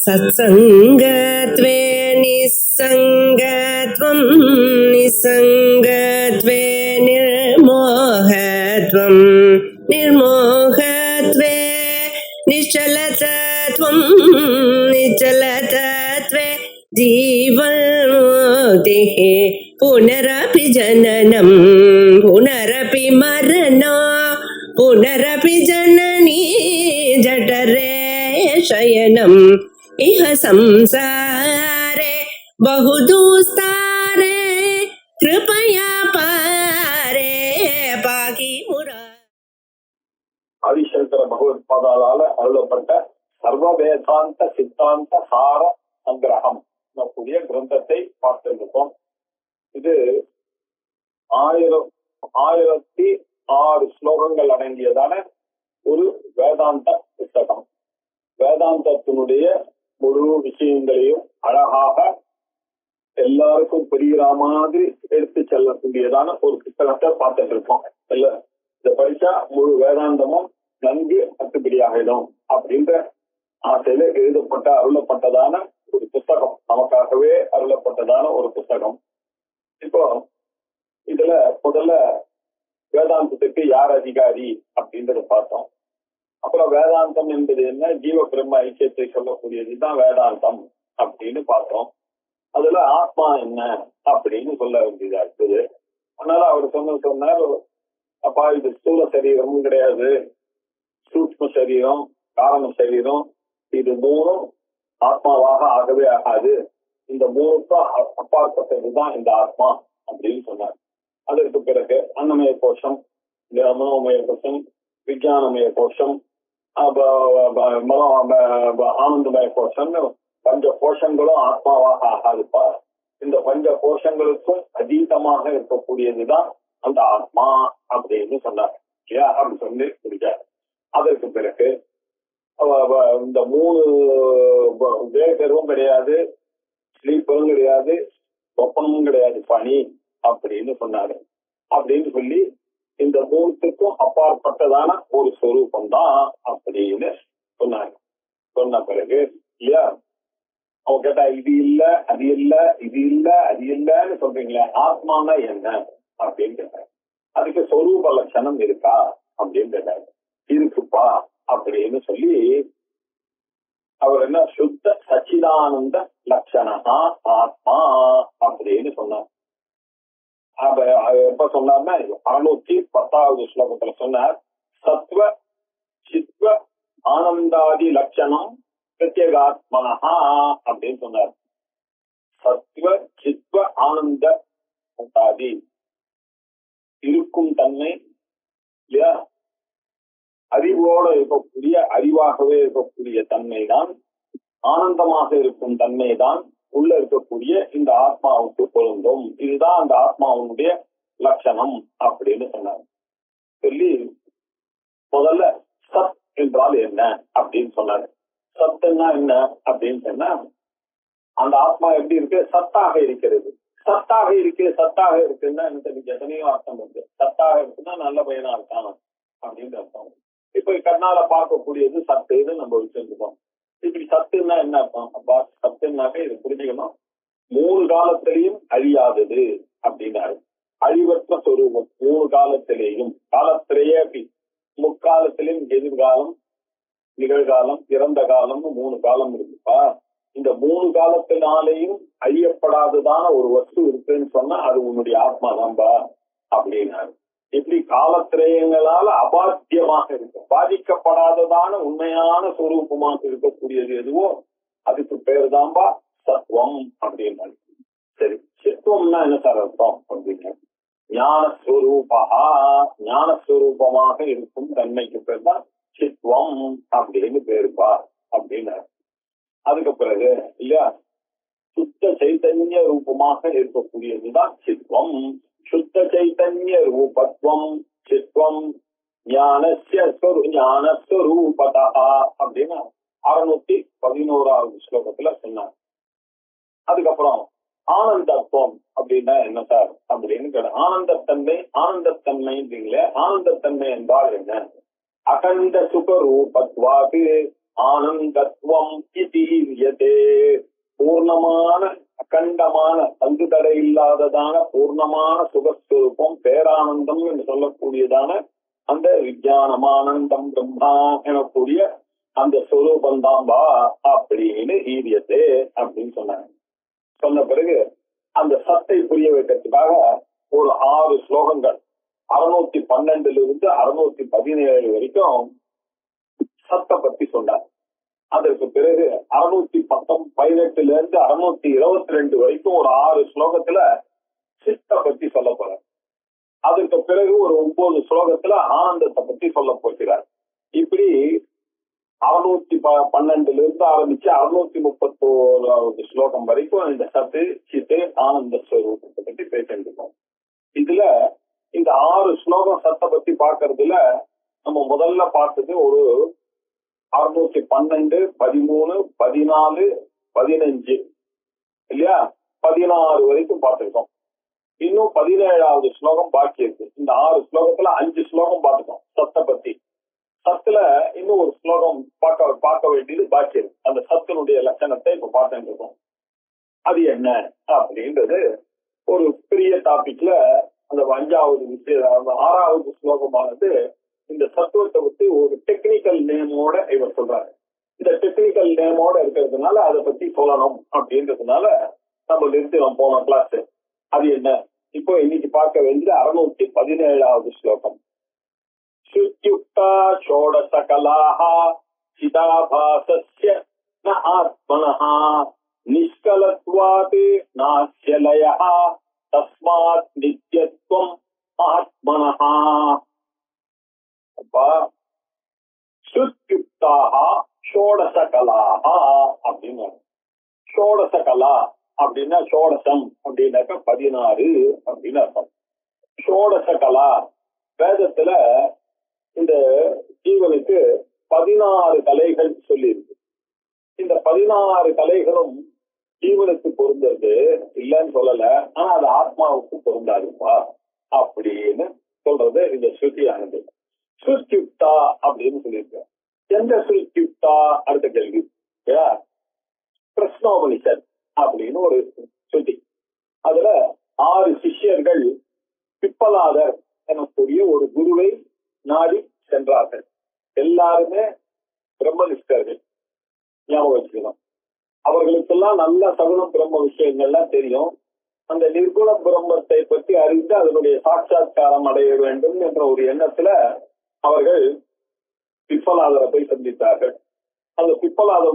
सत्सङ्गत्वे निस्सङ्गत्वं निस्सङ्गत्वे निर्मोहत्वं निर्मोहत्वे निश्चलतत्वं निश्चलतत्वे जीवन्मुक्तिः पुनरपि जननं पुनरपि मरणं पुनरपि जननी जठरे शयनम् इह संसारे बहुदुस्तारे कृपया पारे पाकि मुरा. ஆதிசங்கர பகவத்பாதால அருளப்பட்ட சர்வ வேதாந்த சித்தாந்த சார சங்கிரகம் கூடிய கிரந்தத்தை பார்த்திருக்கோம். இது 1006 ஸ்லோகங்கள் அடங்கியதான ஒரு வேதாந்த புத்தகம். வேதாந்தத்தினுடைய முழு விஷயங்களையும் அழகாக எல்லாருக்கும் புரிகிற மாதிரி எடுத்து செல்லக்கூடியதான ஒரு புத்தகத்தை பார்த்துட்டு இருக்கோம். இதை படிச்சா முழு வேதாந்தமும் நன்கு அத்துப்படியாகிடும் அப்படின்ற ஆசையில எழுதப்பட்ட அருளப்பட்டதான ஒரு புத்தகம், நமக்காகவே அருளப்பட்டதான ஒரு புத்தகம். இப்போ இதுல முதல்ல வேதாந்தத்துக்கு யார் அதிகாரி அப்படின்றத பார்த்தோம். அப்புறம் வேதாந்தம் என்பது என்ன, ஜீவ பிரம்ம ஐக்கியத்தை சொல்லக்கூடியதுதான் வேதாந்தம் அப்படின்னு பார்த்தோம். அதுல ஆத்மா என்ன அப்படின்னு சொல்ல வேண்டியதா இருக்குது. அதனால அவர் சொன்னார், அப்பா இது ஸ்தூல சரீரமும் கிடையாது, சூக்ஷ்ம சரீரம், காரண சரீரம், இது மூணும் ஆத்மாவாக ஆகவே ஆகாது, இந்த மூணுக்கும் அப்பாற்பட்டதுதான் இந்த ஆத்மா அப்படின்னு சொன்னார். அதற்கு பிறகு அன்னமய கோஷம், மனோமய கோஷம், விஞ்ஞானமய கோஷம், ஆனந்தமய கோஷம், பஞ்ச கோஷங்களும் ஆத்மாவாக ஆகாதுப்பா, இந்த பஞ்ச கோஷங்களுக்கும் அதீதமாக இருக்கக்கூடியதுதான் அந்த ஆத்மா அப்படின்னு சொன்னார். இல்லையா? அப்படி சொல்லி முடிச்சார். அதற்கு பிறகு இந்த 3 வேகரும் கிடையாது, ஸ்லீப்பரும் கிடையாது, சொப்பனமும் கிடையாது, பனி அப்படின்னு சொன்னாரு. அப்படின்னு சொல்லி இந்த 3த்துக்கும் அப்பாற்பட்டதான ஒரு சொரூபம் தான் அப்படின்னு சொன்னாங்க. சொன்ன பிறகு இல்லையா, அவங்க கேட்டா இது இல்ல அது இல்ல இது இல்ல அது இல்லன்னு சொல்றீங்களே, ஆத்மானா என்ன அப்படின்னு கேட்டாங்க. அதுக்கு சொரூப லட்சணம் இருக்கா அப்படின்னு கேட்டாங்க. இருக்குப்பா அப்படின்னு சொல்லி அவர் என்ன சுத்த சச்சிதானந்த லட்சணா ஆத்மா அப்படின்னு சொன்னார். எப்ப சொன்னார்னா 610வது ஸ்லோகத்துல சொன்னார், சத்வ சித்வ ஆனந்தாதி லட்சணம் பிரத்யேகாத்மனஹா அப்படின்னு சொன்னார். சத்வ சித்வ ஆனந்த ஆதி இருக்கும் தன்மை இல்லையா, அறிவோட இருக்கக்கூடிய, அறிவாகவே இருக்கக்கூடிய தன்மை தான், ஆனந்தமாக இருக்கும் தன்மை தான் உள்ள இருக்கக்கூடிய இந்த ஆத்மாவுக்கு பொருந்தும். இதுதான் அந்த ஆத்மாவுடைய லட்சணம் அப்படின்னு சொன்னாங்க. சொல்லி முதல்ல சத் என்றால் என்ன அப்படின்னு சொன்னாரு. சத்துன்னா என்ன அப்படின்னு சொன்னா, அந்த ஆத்மா எப்படி இருக்கு, சத்தாக இருக்கிறது. சத்தாக இருக்கு, சத்தாக இருக்குன்னா எனக்கு எத்தனையோ அர்த்தம் இருக்கு. சத்தாக இருக்குன்னா நல்ல பையனா இருக்கான் அப்படின்னு அர்த்தம். இப்ப கண்ணால பார்க்கக்கூடியது சத்துன்னு நம்ம வச்சிருக்கோம். இப்படி சத்துன்னா என்ன அர்த்தம்? அப்பா சத்துனாக்க இது புரிஞ்சுக்கணும், 3 காலத்திலையும் அழியாதது அப்படின்னாரு. அழிவற்ற சொரூபம் 3 காலத்திலேயும், காலத்திலேயே முக்காலத்திலையும், எதிர்காலம், நிகழ்காலம், இறந்த காலம்னு 3 காலம் இருக்குப்பா. இந்த 3 காலத்தினாலேயும் அழியப்படாததான ஒரு வஸ்து இருக்குன்னு சொன்னா அது உன்னுடைய ஆத்மா தான்பா அப்படின்னாரு. இப்படி காலத்திரயங்களால அபாத்தியமாக இருக்கு, பாதிக்கப்படாததான உண்மையான சொரூபமாக இருக்கக்கூடியது எதுவோ அதுக்கு பேரு தான்பா சத்துவம் அப்படின்னாரு. சரி, சித்துவம்னா என்ன சார் அர்த்தம் அப்படின்னா, ஞானஸ்வரூபா, ஞானஸ்வரூபமாக இருக்கும் தன்மைக்கு பேர் தான் சித்துவம் அப்படின்னு பேருப்பா அப்படின்னாரு. அதுக்கு பிறகு இல்லையா, சுத்த சைத்தன்ய ரூபமாக இருக்கக்கூடியதுதான் சித்வம். சுத்த சைத்தன்ய ரூபத்வம் சித்வம் ஞானஸ்வரூபதா அப்படின்னு 611வது ஸ்லோகத்துல சொன்னார். அதுக்கப்புறம் ஆனந்தத்துவம் அப்படின்னா என்ன சார் அப்படின்னு கேட்ட, ஆனந்தத்தன்மை, ஆனந்தத்தன்மைன்றீங்களே, ஆனந்தத்தன்மை என்றால் என்ன? அகண்ட சுக ரூபத்வாது ஆனந்தத்வம் இதீரியதே. பூர்ணமான அகண்டமான தங்கு தடை இல்லாததான பூர்ணமான சுகஸ்வரூபம் பேரானந்தம் என்று சொல்லக்கூடியதான அந்த விஞ்ஞானமானந்தம் பிரம்மா எனக்கூடிய அந்த ஸ்வரூபம் தாம்பா அப்படின்னு ஈரியத்தே அப்படின்னு சொன்னாங்க. சொன்ன பிறகு அந்த சத்தை புரிய வைக்கிறதுக்காக ஒரு 6 ஸ்லோகங்கள் 612 617 வரைக்கும் சத்தை பத்தி சொன்னார். அதற்கு பிறகு 618 622 வரைக்கும் ஒரு 6 ஸ்லோகத்துல சித்த பத்தி சொல்ல போறார். அதற்கு பிறகு ஒரு 9 ஸ்லோகத்துல ஆனந்தத்தை பத்தி சொல்ல போகிறார். இப்படி 612 ஆரம்பிச்சு 631 ஸ்லோகம் வரைக்கும் இந்த சத்து சித்து ஆனந்த ஸ்வரூபத்தை பத்தி பேசிட்டு இருக்கோம். இதுல இந்த 6 ஸ்லோகம் சத்தை பத்தி பாக்குறதுல நம்ம முதல்ல பார்த்தது ஒரு 612, 13, 14, 15 இல்லையா, 16 வரைக்கும் பார்த்திருக்கோம். இன்னும் 17வது ஸ்லோகம் பாக்கி இருக்கு. இந்த 6 ஸ்லோகத்துல 5 ஸ்லோகம் பார்த்துட்டோம் சத்தை பத்தி. சத்துல இன்னும் ஒரு ஸ்லோகம் பார்க்க வேண்டியது பாக்கி இருக்கு. அந்த சத்தினுடைய லட்சணத்தை இப்ப பார்த்துட்டு இருக்கோம். அது என்ன அப்படின்றது ஒரு பெரிய டாபிக்ல அந்த 5வது விஷயம் 6வது ஸ்லோகமானது இந்த சத்துவத்தை பத்தி ஒரு டெக்னிக்கல் நேமோட இவர் சொல்றாரு. இந்த டெக்னிக்கல் நேமோட இருக்கிறதுனால அதை பத்தி சொல்லணும் அப்படின்றதுனால நம்ம நிறுத்தினோம் போன கிளாஸ். அது என்ன இப்போ இன்னைக்கு பார்க்க வேண்டியது 617வது ஸ்லோகம். சுத்யுக்தா ஷோடசகலாஹ சிதாபாசஸ்ய ந ஆத்மனஹ நிஷ்கலத்வாத் நாஸ்ய லயஹ தஸ்மாத் நித்யத்வம் ஆத்மனஹ. அப்பா சுத்யுக்தாக ஷோடசகலாஹ அப்படின்னு, ஷோடசகலா அப்படின்னா ஷோடசம் அப்படின்னாக்க 16 அப்படின்னு அர்த்தம். ஷோடசகலா வேதத்துல இந்த ஜீவனுக்கு 16 கலைகள் சொல்லி இருக்கு. இந்த 16 கலைகளும் ஜீவனுக்கு பொருந்தது இல்லைன்னு சொல்லல, ஆனா அது ஆத்மாவுக்கு பொருந்தாதுப்பா அப்படின்னு சொல்றது இந்த ஸ்ருதியானது. சுத்யுக்தா அப்படின்னு சொல்லியிருக்க. எந்த சுத்யுக்தா? அடுத்த கேள்வி. பிரஸ்னோபனிஷத் அப்படின்னு ஒரு ஸ்ருதி. அதுல 6 சிஷ்யர்கள் பிப்பலாதர் எனக்கூடிய ஒரு குருவை நாடி சென்றார்கள். எல்லாருமே பிரம்மனிஷ்டர்கள், ஞாபகம் வச்சுக்கணும். அவர்களுக்கெல்லாம் நல்ல சகுன பிரம்ம விஷயங்கள்லாம் தெரியும். அந்த நிர்குண பிரம்மத்தை பற்றி அறிந்து அதனுடைய சாட்சாத்காரம் அடைய வேண்டும் என்ற ஒரு எண்ணத்துல அவர்கள் பிப்பலாதரை போய் சந்தித்தார்கள். அந்த பிப்பலாத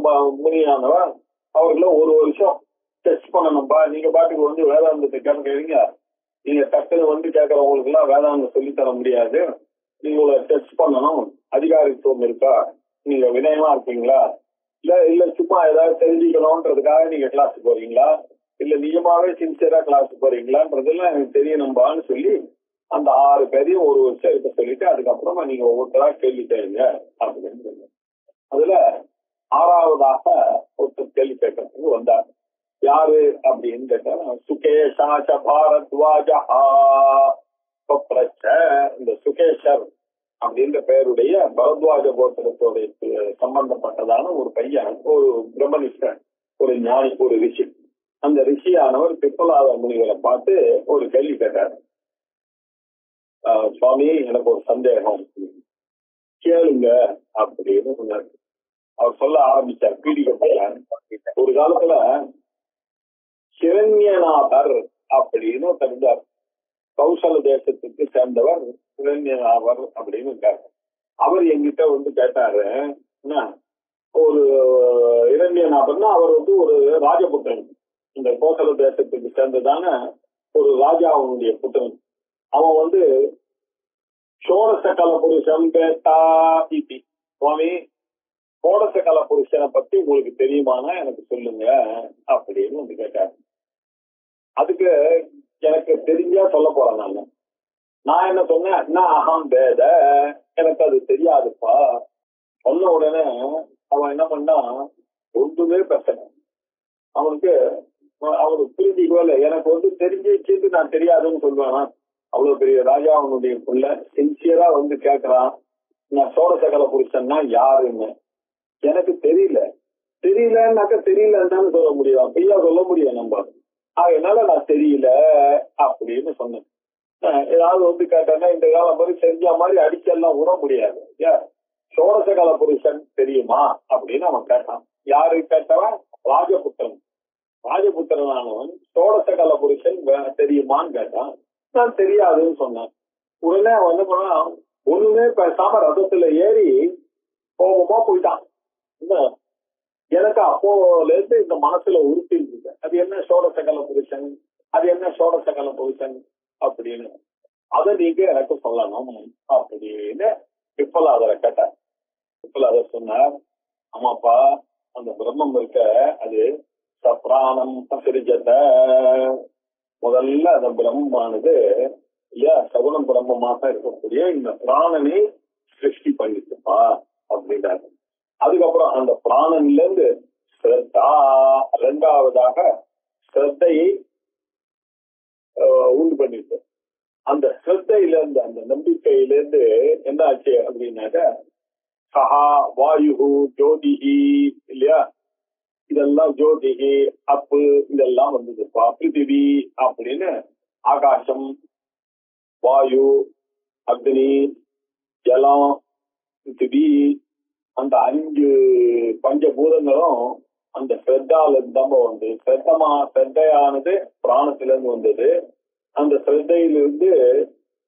முனியானவர் அவர்களை ஒரு வருஷம் டெஸ்ட் பண்ணணும்பா, நீங்க பாட்டுக்கு வந்து வேதாந்தத்தை கேட்குறீங்க, நீங்க டக்குன்னு வந்து கேட்கறவங்களுக்கு எல்லாம் வேதாந்தம் சொல்லித்தர முடியாது, நீங்க டெஸ்ட் பண்ணணும், அதிகாரித்துவம் இருக்கா, நீங்க வினயமா இருக்கீங்களா, இல்ல சும்மா ஏதாவது தெரிஞ்சுக்கணும்ன்றதுக்காக நீங்க கிளாஸ் போறீங்களா, இல்ல நிஜமாவே சின்சியரா கிளாஸ் போறீங்களான்றதெல்லாம் எனக்கு தெரியணும்பான்னு சொல்லி அந்த 6 பேரையும் ஒரு வருஷம் இருக்க சொல்லிட்டு அதுக்கப்புறமா நீங்க ஒவ்வொருத்தரா கேள்வி கேளுங்க அப்படின்னு சொல்லுங்க. அதுல 6வதாக ஒருத்தர் கேள்வி கேட்கறதுக்கு வந்தார். யாரு அப்படின்னு கேட்டா சுகேஷாச்ச பாரத்வாஜா. இந்த சுகேஷர் அப்படின்ற பெயருடைய பரத்வாஜ கோத்திரத்தோட சம்பந்தப்பட்டதான ஒரு பையன், ஒரு பிரம்மனிஷ்டன், ஒரு ஞானி, ஒரு ரிஷி. அந்த ரிஷியானவர் பிப்பலாத முனிவரை பார்த்து ஒரு கேள்வி கேட்டார். சுவாமி, எனக்கு ஒரு சந்தேகம், கேளுங்க அப்படின்னு சொன்னார். அவர் சொல்ல ஆரம்பிச்சார் பீடிக்கப்பட்டார். ஒரு காலத்துல ஹிரண்யநாதர் அப்படின்னு தெரிஞ்சார். கௌசல தேசத்துக்கு சேர்ந்தவர் ஹிரண்யநாதர் அப்படின்னு இருக்காரு. அவர் என்கிட்ட வந்து கேட்டாரு, ஒரு ஹிரண்யநாதர்னா அவர் வந்து ஒரு ராஜபுத்திரன், இந்த கோசல தேசத்துக்கு சேர்ந்ததான ஒரு ராஜாவுடைய புத்திரன். அவன் வந்து ஷோடசகல புருஷன் பேட்டா இத்தி. சுவாமி, ஷோடசகல புருஷனை பத்தி உங்களுக்கு தெரியுமானா எனக்கு சொல்லுங்க அப்படின்னு வந்து கேட்டாரு. அதுக்கு எனக்கு தெரிஞ்சா சொல்ல போறேன். நான் என்ன சொன்னேன், அகம் வேத, எனக்கு அது தெரியாதுப்பா. சொன்ன உடனே அவன் என்ன பண்ணா, ஒன்றுமே பேசல. அவனுக்கு புரிஞ்சுக்கவே இல்லை. எனக்கு வந்து தெரிஞ்சிச்சு, நான் தெரியாதுன்னு சொல்லுவேனா? அவ்வளவு பெரிய ராஜா அவனுடைய புள்ள சின்சியரா வந்து கேட்கறான், நான் சோழசகல புருஷன்னா யாருன்னு. எனக்கு தெரியலன்னாக்க தெரியலன்னு சொல்ல முடியும், அப்பையா சொல்ல முடியும் நம்ம. அதனால நான் தெரியல அப்படின்னு சொன்னேன். ஏதாவது வந்து கேட்டேன்னா இந்த காலம் மாதிரி செஞ்ச மாதிரி அடிச்செல்லாம் விட முடியாது. ஏன் சோடசகல புருஷன் தெரியுமா அப்படின்னு அவன் கேட்டான். யாரு கேட்டவன்? ராஜபுத்திரன். ராஜபுத்திரனானவன் சோடசகல புருஷன் தெரியுமான்னு கேட்டான். நான் தெரியாதுன்னு சொன்னேன். உடனே அவன் என்ன பண்ணா, ஒண்ணுமே பேசாம ரதத்துல ஏறி கோபமா போயிட்டான். எனக்கு அப்போல இருந்து இந்த மனசுல உறுத்தி இருக்கு, அது என்ன சோடசகல புருஷன், அது என்ன சோடசகல புருஷன் அப்படின்னு. அதை நீங்க எனக்கு சொல்லணும் அப்படின்னு பிப்பலாதரை கேட்டார். பிப்பலாதர் சொன்னார், ஆமாப்பா அந்த பிரம்மம் இருக்க அது சப்ராணம் சிரிஜத்தை, முதல்ல அந்த பிரம்மமானது இல்லையா சகுணம் பிரம்மமாக இருக்கக்கூடிய இந்த பிராணனை சிருஷ்டி பண்ணிட்டுப்பா அப்படின்றாரு. அதுக்கப்புறம் அந்த பிராணன்ல இருந்து ஸ்ரத்தா, இரண்டாவதாக ஸ்ரத்தையை உண்டு பண்ணிட்டு, அந்த ஸ்ரத்தையில இருந்து அந்த நம்பிக்கையில இருந்து என்ன ஆச்சு அப்படின்னாக்க சஹா வாயு ஜோதிஹி இல்லையா, இதெல்லாம் ஜோதிஹி அப்பு இதெல்லாம் வந்ததுப்பா. பிருத்திவி அப்படின்னு ஆகாசம், வாயு, அக்னி, ஜலம், பிருத்திவி, அந்த 5 பஞ்சபூதங்களும் அந்த ஸ்ரத்தால இருந்தாம வந்து ஸ்ரத்தையானது பிராணத்துல இருந்து வந்தது. அந்த ஸ்ரத்தையிலிருந்து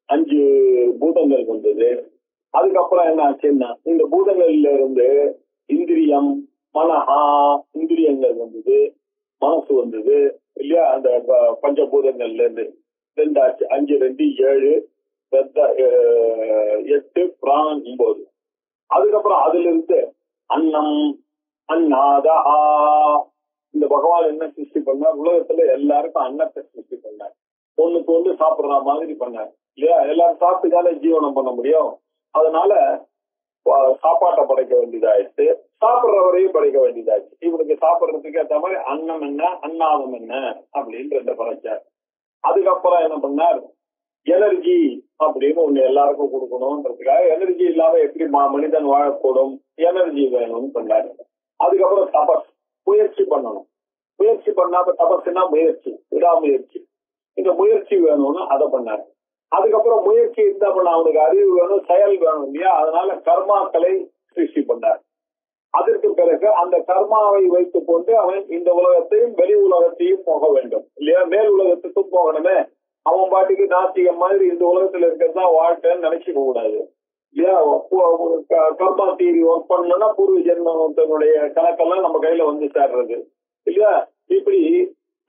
5 பூதங்களுக்கு வந்தது. அதுக்கப்புறம் என்ன ஆச்சுன்னா இந்த பூதங்கள்ல இருந்து இந்திரியம், மனஹா, இந்திரியங்கள் வந்தது, மனசு வந்தது இல்லையா. அந்த பஞ்சபூதங்கள்ல இருந்து 2 ஆச்சு. 5 2 7, 8, பிராணன் 9. அதுக்கப்புறம் அதுல இருந்து அன்னம், அன்னாதா, இந்த பகவான் என்ன சிருஷ்டி பண்ணார், உலகத்துல எல்லாருக்கும் அன்னத்தை சிருஷ்டி பண்ணார். ஒண்ணுக்கு ஒண்ணு சாப்பிடுற மாதிரி பண்ணார் இல்லையா. எல்லாரும் சாப்பிட்டுதானே ஜீவனம் பண்ண முடியும். அதனால சாப்பாட்டை படைக்க வேண்டியதாயிடுச்சு, சாப்பிடுறவரையும் படைக்க வேண்டியதாச்சு. இவனுக்கு சாப்பிடுறதுக்கு ஏற்ற மாதிரி அன்னம் என்ன அன்னாதம் என்ன அப்படின்னு 2 படைச்சார். அதுக்கப்புறம் என்ன பண்ணார், எனர்ஜி அப்படின்னு ஒண்ணு எல்லாருக்கும் கொடுக்கணும்ன்றதுக்காக எனர்ஜி இல்லாம எப்படி மனிதன் வாழக்கூடும், எனர்ஜி வேணும்னு பண்ணாரு. அதுக்கப்புறம் தபஸ், முயற்சி பண்ணணும். முயற்சி பண்ணாம தபஸ்னா முயற்சி, விடாமுயற்சி, இந்த முயற்சி வேணும்னு அதை பண்ணாரு. அதுக்கப்புறம் முயற்சி இருந்தா பண்ண அவனுக்கு அறிவு வேணும், செயல் வேணும் இல்லையா. அதனால கர்மாக்களை சிருஷ்டி பண்ணார். அதற்கு பிறகு அந்த கர்மாவை வைத்துக் கொண்டு அவன் இந்த உலகத்தையும் வெளி உலகத்தையும் போக வேண்டும் இல்லையா. மேல் உலகத்துக்கும் போகணுமே. அவன் பாட்டுக்கு நாத்திகம் மாதிரி இந்த உலகத்துல இருக்கிறதா வாழ்க்கைன்னு நினைச்சுக்க கூடாது இல்லையா. கர்மா தீரி ஒர்க் பண்ணணும்னா பூர்வ ஜென்மத்தினுடைய கணக்கெல்லாம் நம்ம கையில வந்து சேர்றது இல்லையா. இப்படி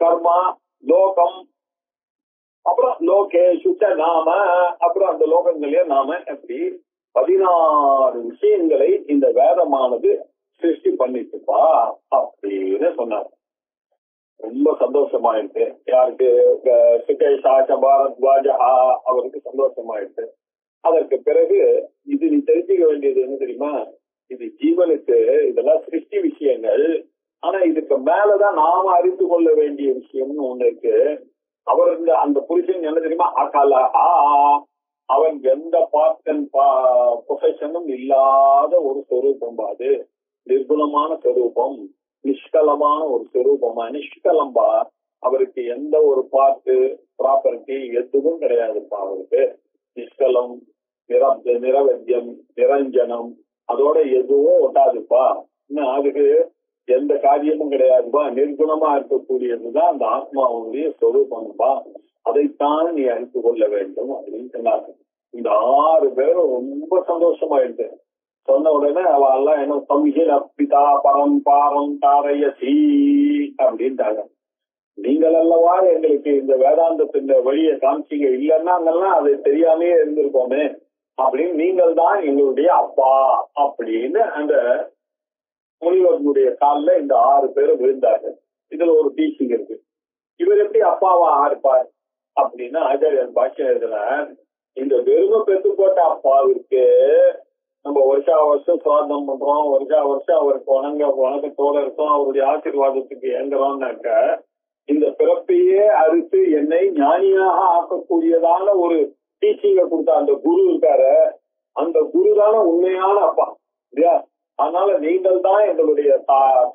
கர்மா, லோகம், அப்புறம் லோகே சுச்ச நாம, அப்புறம் அந்த லோகங்களே நாம, எப்படி 16 விஷயங்களை இந்த வேதமானது சிருஷ்டி பண்ணிட்டுப்பா அப்படின்னு சொன்னார். ரொம்ப சந்தோஷமாயிடுச்சு. யாருக்கு? பாரத்வாஜா அவருக்கு சந்தோஷமாயிடுச்சு. அதற்கு பிறகு இது நீ தெரிஞ்சுக்க வேண்டியது என்ன தெரியுமா, இது ஜீவனுக்கு இதெல்லாம் சிருஷ்டி விஷயங்கள். ஆனா இதுக்கு மேலதான் நாம அறிந்து கொள்ள வேண்டிய விஷயம்னு ஒண்ணு இருக்கு. அவர் அந்த புருஷன் என்ன தெரியுமா, அகலஹா, அவன் எந்த பார்ட்டன் பொசஷனும் இல்லாத ஒரு சொரூபம். அது நிர்குணமான சொரூபம், நிஷ்கலமான ஒரு சொரூபமா. நிஷ்கலம்பா, அவருக்கு எந்த ஒரு பார்ட்டு ப்ராப்பர்ட்டி எதுவும் கிடையாதுப்பா. அவருக்கு நிஷ்கலம், நிரவத்தியம், நிரஞ்சனம், அதோட எதுவும் ஒட்டாதுப்பா. அதுக்கு எந்த காரியமும் கிடையாதுப்பா. நிர்குணமா இருக்கக்கூடியதுதான் அந்த ஆத்மாவுடைய சொரூபம்பா. அதைத்தான் நீ அறிந்து கொள்ள வேண்டும் அப்படின்னு சொன்னாங்க. இந்த 6 பேரும் ரொம்ப சந்தோஷமாயிடுது. சொன்ன உடனே அவ எல்லாம் என்ன சம்ஹில பிதா பரம் பாரம் தாரயசி அப்படின்ட்டாங்க. நீங்கள் அல்லவா எங்களுக்கு இந்த வேதாந்தத்தின் வழியை காமிச்சிங்க, இல்லைன்னா அங்கெல்லாம் அதை தெரியாமே இருந்திருக்கோமே அப்படின்னு, நீங்கள் தான் எங்களுடைய அப்பா அப்படின்னு அந்த முனிவர்களுடைய காலில் இந்த 6 பேரும் விழுந்தார்கள். இதுல ஒரு டீச்சிங் இருக்கு. இவர் எப்படி அப்பாவா இருப்பார் அப்படின்னா ஆச்சாரியன் பாஷ்யம் எழுதுறார், இந்த வெறுமை பெற்று போட்ட அப்பாவிற்கு நம்ம வருஷா வருஷம் சுவாதம் பண்றோம், வருஷா வருஷம் அவருக்கு வணக்கத்தோட இருக்கோம், அவருடைய ஆசீர்வாதத்துக்கு ஏங்குறோம்னாக்க, இந்த பிறப்பையே அறுத்து என்னை ஞானியாக ஆக்கக்கூடியதான ஒரு டீச்சிங்கை கொடுத்த அந்த குரு இருக்காரு, அந்த குரு தானே உண்மையான அப்பா இல்லையா. அதனால நீங்கள் தான் எங்களுடைய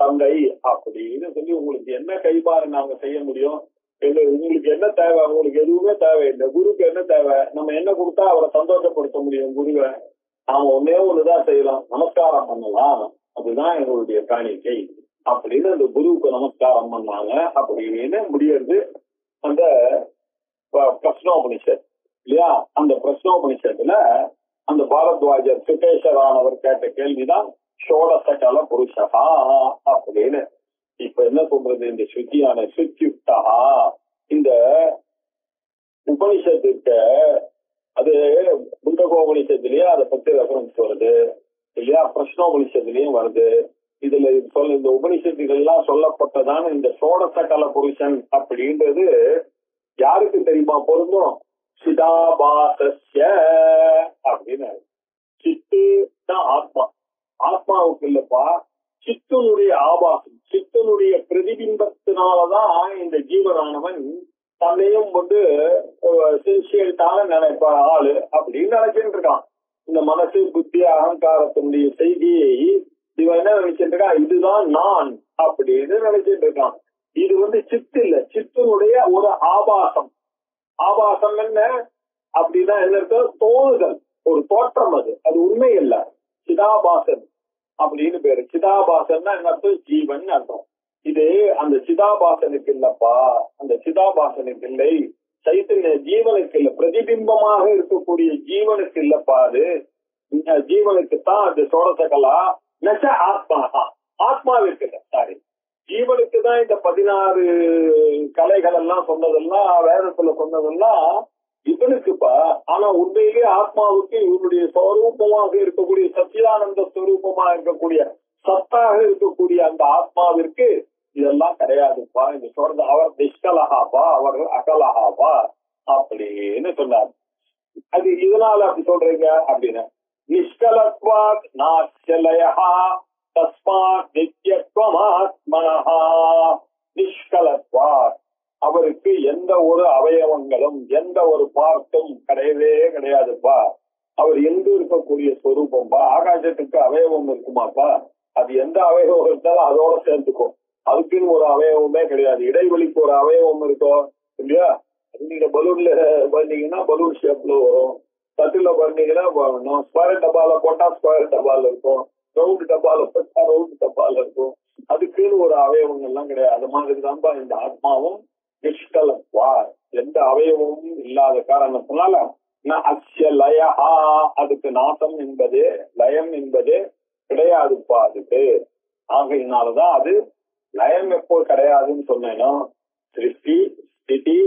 தந்தை அப்படின்னு சொல்லி உங்களுக்கு என்ன கைமாறு நாங்க செய்ய முடியும், உங்களுக்கு என்ன தேவை, உங்களுக்கு எதுவுமே தேவையில்லை. குருக்கு என்ன தேவை, நம்ம என்ன கொடுத்தா அவரை சந்தோஷப்படுத்த முடியும் குருவை, நாம ஒன்னே ஒண்ணுதான் செய்யலாம், நமஸ்காரம் பண்ணலாம், அதுதான் எங்களுடைய காணிக்கை அப்படின்னு அந்த குருவுக்கு நமஸ்காரம் பண்ணாங்க அப்படின்னு முடியறது அந்த பிரஸ்னோபனிஷத் இல்லையா. அந்த பிரஸ்னோபனிஷத்துல அந்த பாரத்வாஜர் சுகேஷரானவர் கேட்ட கேள்விதான் ஷோடசகல புருஷகா அப்படின்னு. இப்ப என்ன சொல்றது, இந்த சுத்தியான சுத்தியுக்தா இந்த உபனிஷத்துக்கு அது புண்டகோபனிஷத்துலயே அதை பத்தி ரெஃபரன்ஸ் வருது இல்லையா, பிரஸ்னோபனிஷத்துலயும் வருது. இதுல இந்த உபனிஷத்துகள் எல்லாம் சொல்லப்பட்டதான இந்த ஷோடசகல புருஷன் அப்படின்றது யாருக்கு தெரியுமா பொருந்தும், சிதாபாசஸ்ய அப்படின்னு. சித்து தான் ஆத்மா, ஆத்மாவுக்கு இல்லப்பா, சித்தனுடைய ஆபாசம், சித்தனுடைய பிரதிபிம்பத்தினாலதான் இந்த ஜீவனானவன் தன்னையும் வந்து சின்சியர்டான நினைப்ப ஆளு அப்படின்னு நினைச்சிட்டு இருக்கான். இந்த மனசு புத்தி அகங்காரத்தினுடைய செய்தியை இவன் என்ன நினைச்சிட்டு இருக்கான், இதுதான் நான் அப்படின்னு நினைச்சிட்டு இருக்கான். இது வந்து சித்து இல்ல, சித்தனுடைய ஒரு ஆபாசம். ஆபாசம் என்ன அப்படின்னா என்ன இருக்கு, தோணுதல், ஒரு தோற்றம், அது அது உண்மை இல்ல. சிதாபாசன் அப்படின்னு பேரு. சிதாபாசன்னா என்ன அர்த்தம், ஜீவன் அர்த்தம். இது அந்த சிதாபாசனுக்கு இல்லப்பா, அந்த சிதாபாசனுக்கு இல்லை, சைத்தன்ய ஜீவனுக்கு இல்ல, பிரதிபிம்பமாக இருக்கக்கூடிய ஜீவனுக்கு இல்லப்பா, அது ஜீவனுக்கு தான் அந்த சோடசகலா நச்ச ஆத்மா, ஆத்மாவிற்கு இல்ல, சாரி ஜீவனுக்கு தான் இந்த 16 கலைகள் எல்லாம் சொன்னதெல்லாம் வேதத்துல சொன்னதெல்லாம் இவனுக்குப்பா. ஆனா உண்மையிலேயே ஆத்மாவுக்கு இவனுடைய ஸ்வரூபமாக இருக்கக்கூடிய சச்சிதானந்த ஸ்வரூபமாக இருக்கக்கூடிய சத்தாக இருக்கக்கூடிய அந்த ஆத்மாவிற்கு இதெல்லாம் கிடையாதுப்பா. இந்த சொல்றது அவர் நிஷ்கலஹாப்பா, அவர் அகலஹாப்பா அப்படின்னு சொன்னார். அது இதனால அப்படி சொல்றீங்க அப்படின்னு, நிஷ்கலத்வாத் நாஸ்யலயா தஸ்மாத் நித்யத்வமாத்மனஹா. நிஷ்கலத்வாத் அவருக்கு எந்த ஒரு அவயவங்களும் எந்த ஒரு பார்ட்டும் கிடையவே கிடையாதுப்பா. அவர் எங்க இருக்கக்கூடிய ஸ்வரூபம்பா. ஆகாசத்துக்கு அவயவம் இருக்குமாப்பா, அது எந்த அவயவம் இருந்தாலும் அதோட சேர்த்துக்கும், அதுக்குன்னு ஒரு அவயவமே கிடையாது. இடைவெளிக்கு ஒரு அவயவம் இருக்கும் இல்லையா, நீங்க பலூன்ல பண்ணீங்கன்னா பலூன் ஷேப்ல வரும், தட்டுல பண்ணீங்கன்னா ஸ்கொயர் டப்பால போட்டா ஸ்கொயர் டப்பால இருக்கும், ரவுண்டு டப்பால போட்டா ரவுண்டு டப்பால இருக்கும், அதுக்குன்னு ஒரு அவயவங்கள்லாம் கிடையாது. அது மாதிரி தான்ப்பா இந்த ஆத்மாவும் நிஷ்கலத்வா, எந்த அவயவமும் இல்லாத காரணத்தினால அஸ்ய லயஹா, அதுக்கு நாசம் என்பது லயம் என்பது கிடையாதுப்பா அதுக்கு. ஆகையினாலதான் அது லயம் எப்போ கிடையாதுன்னு சொன்னேன்னா, சிருஷ்டி ஸ்திதி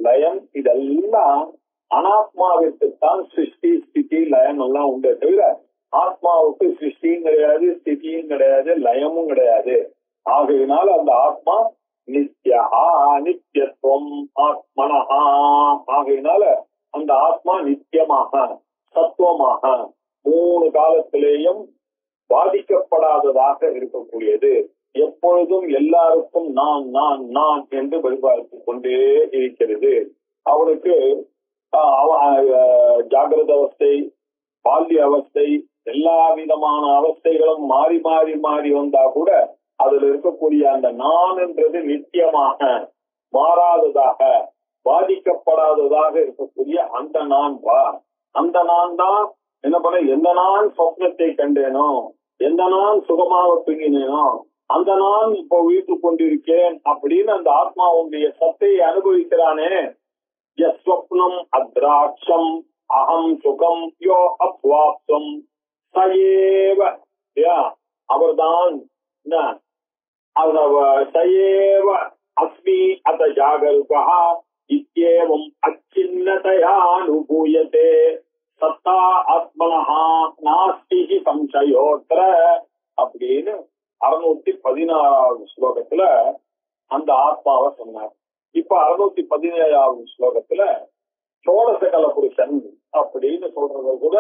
லயம் இதெல்லாம் அனாத்மாவிற்குத்தான் சிருஷ்டி ஸ்திதி லயம் எல்லாம் உண்டு தவிர ஆத்மாவுக்கு சிருஷ்டியும் கிடையாது, ஸ்திதியும் கிடையாது, லயமும் கிடையாது. ஆகையினால அந்த ஆத்மா நித்யா நித்தியத்துவம் ஆத்மனஹா. ஆகையினால அந்த ஆத்மா நித்தியமாக சத்துவமாக 3 காலத்திலேயும் பாதிக்கப்படாததாக இருக்கக்கூடியது, எப்பொழுதும் எல்லாருக்கும் நான் நான் நான் என்று வழிபார்த்து கொண்டே இருக்கிறது. அவனுக்கு ஜாகிரத அவஸ்தை, பால்ய அவஸ்தை, எல்லா விதமான அவஸ்தைகளும் மாறி மாறி மாறி வந்தா கூட அதுல இருக்கக்கூடிய அந்த நான் என்றது நித்தியமாக மாறாததாக பாதிக்கப்படாததாக இருக்கக்கூடிய அந்த நான் வா. அந்த நான் தான் என்ன பண்ண, எந்த நான் சொப்னத்தை கண்டேனோ, எந்த நான் சுகமாக தூங்கினேனோ, அந்த நான் இப்போ வீட்டுக் கொண்டிருக்கேன் அப்படின்னு அந்த ஆத்மாவுடைய சத்தை அனுபவிக்கிறானே. யஸ்வப்னம் அத்ராட்சம் அகம் சுகம் யோ அப்வாப்சம் சயேவ, அவர்தான் சயேவ அஸ்மி அத ஜாகருகா இத்யேவம் அச்சின்னதயா அனுபூயதே சத்தா ஆத்மனஹா நாஸ்தி சம்சயோத்ர அப்படின்னு 616வது ஸ்லோகத்துல அந்த ஆத்மாவை சொன்னார். இப்ப 617வது ஸ்லோகத்துல சோடசகல புருஷன் அப்படின்னு சொல்றது கூட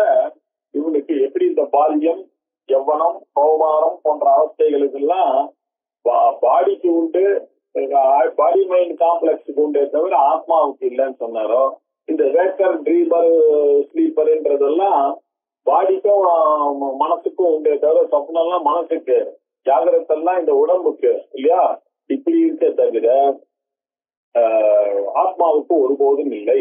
இவனுக்கு எப்படி இந்த பால்யம் யவ்வனம் கௌமாரம் போன்ற அவஸ்தைகளுக்கு எல்லாம் பாடிக்கு உண்டு, பாடி மைண்ட் காம்ப்ளெக்ஸுக்கு உண்டே தவிர ஆத்மாவுக்கு இல்லைன்னு சொன்னாரோ, இந்த வேக்கர் ட்ரீமர் ஸ்லீப்பர்ன்றதெல்லாம் பாடிக்கும் மனசுக்கும் உண்டே தவிர சொப்னம்லாம் மனசுக்கு, ஜாகிரத்தெல்லாம் இந்த உடம்புக்கு இல்லையா? இப்படி இருக்க தவிர ஆத்மாவுக்கு ஒருபோதும் இல்லை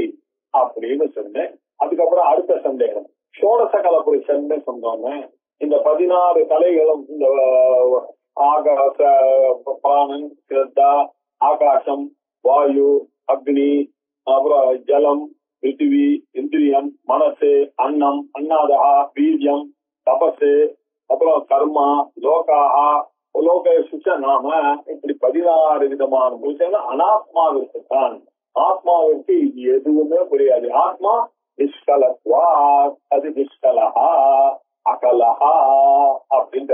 அப்படின்னு சொன்னேன். அதுக்கப்புறம் அடுத்த சந்தேகம், ஷோடச கலபுருஷன்னு சொன்னோமே, இந்த 16 கலைகளும் இந்த ஆகாச பிராணன், ஸ்ரத்தா, ஆகாசம், வாயு, அக்னி, அப்புறம் ஜலம், பிருத்திவி, இந்திரியம், மனசு, அன்னம், அன்னாதா, வீரியம், தபசு, அப்புறம் கர்மா, லோகாஹா, லோகேஷுச்ச நாம, இப்படி 16 விதமான விஷயங்கள் அனாத்மாவிற்கு தான். ஆத்மாவிற்கு இது எதுவுமே புரியாது. ஆத்மா நிஷ்கலத்வா, அது நிஷ்கலஹா அகலஹா அப்படின்ற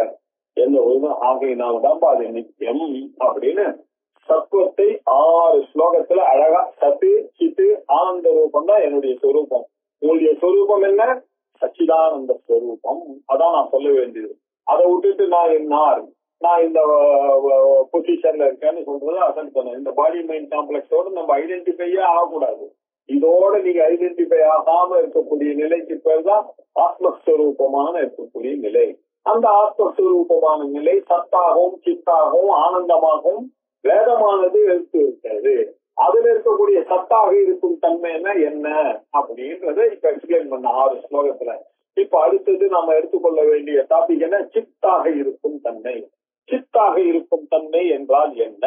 என்ன ஒண்ணு ஆகையினால்தான் அது நித்தியம் அப்படின்னு சத்துவத்தை 6 ஸ்லோகத்துல அழகா, சத்து சித்து ஆனந்த ரூபம் தான் என்னுடைய சொரூபம். உங்களுடைய சொரூபம் என்ன? சச்சிதானந்த ஸ்வரூபம். அதான் நான் சொல்ல வேண்டியது. அதை விட்டுட்டு நான் என்னார், நான் இந்த பொசிஷன்ல இருக்கேன்னு சொல்றது அசன் சொன்னேன். இந்த பாடி மைண்ட் காம்ப்ளெக்ஸோட நம்ம ஐடென்டிஃபையே ஆகக்கூடாது. இதோட நீங்க ஐடென்டிஃபை ஆகாம இருக்கக்கூடிய நிலைக்கு பேர் தான் ஆத்மஸ்வரூபமான இருக்கக்கூடிய நிலை. அந்த ஆத்மஸ்வரூபமான நிலை சத்தாகவும் சித்தாகவும் ஆனந்தமாகவும் வேதமானது எடுத்து இருக்கிறது. அதுல இருக்கக்கூடிய சத்தாக இருக்கும் தன்மை என்ன அப்படின்றத இப்ப எக்ஸ்பிளைன் பண்ண 6 ஸ்லோகத்துல. இப்ப அடுத்தது நம்ம எடுத்துக்கொள்ள வேண்டிய டாபிக் என்ன? சித்தாக இருக்கும் தன்மை. சித்தாக இருக்கும் தன்மை என்றால் என்ன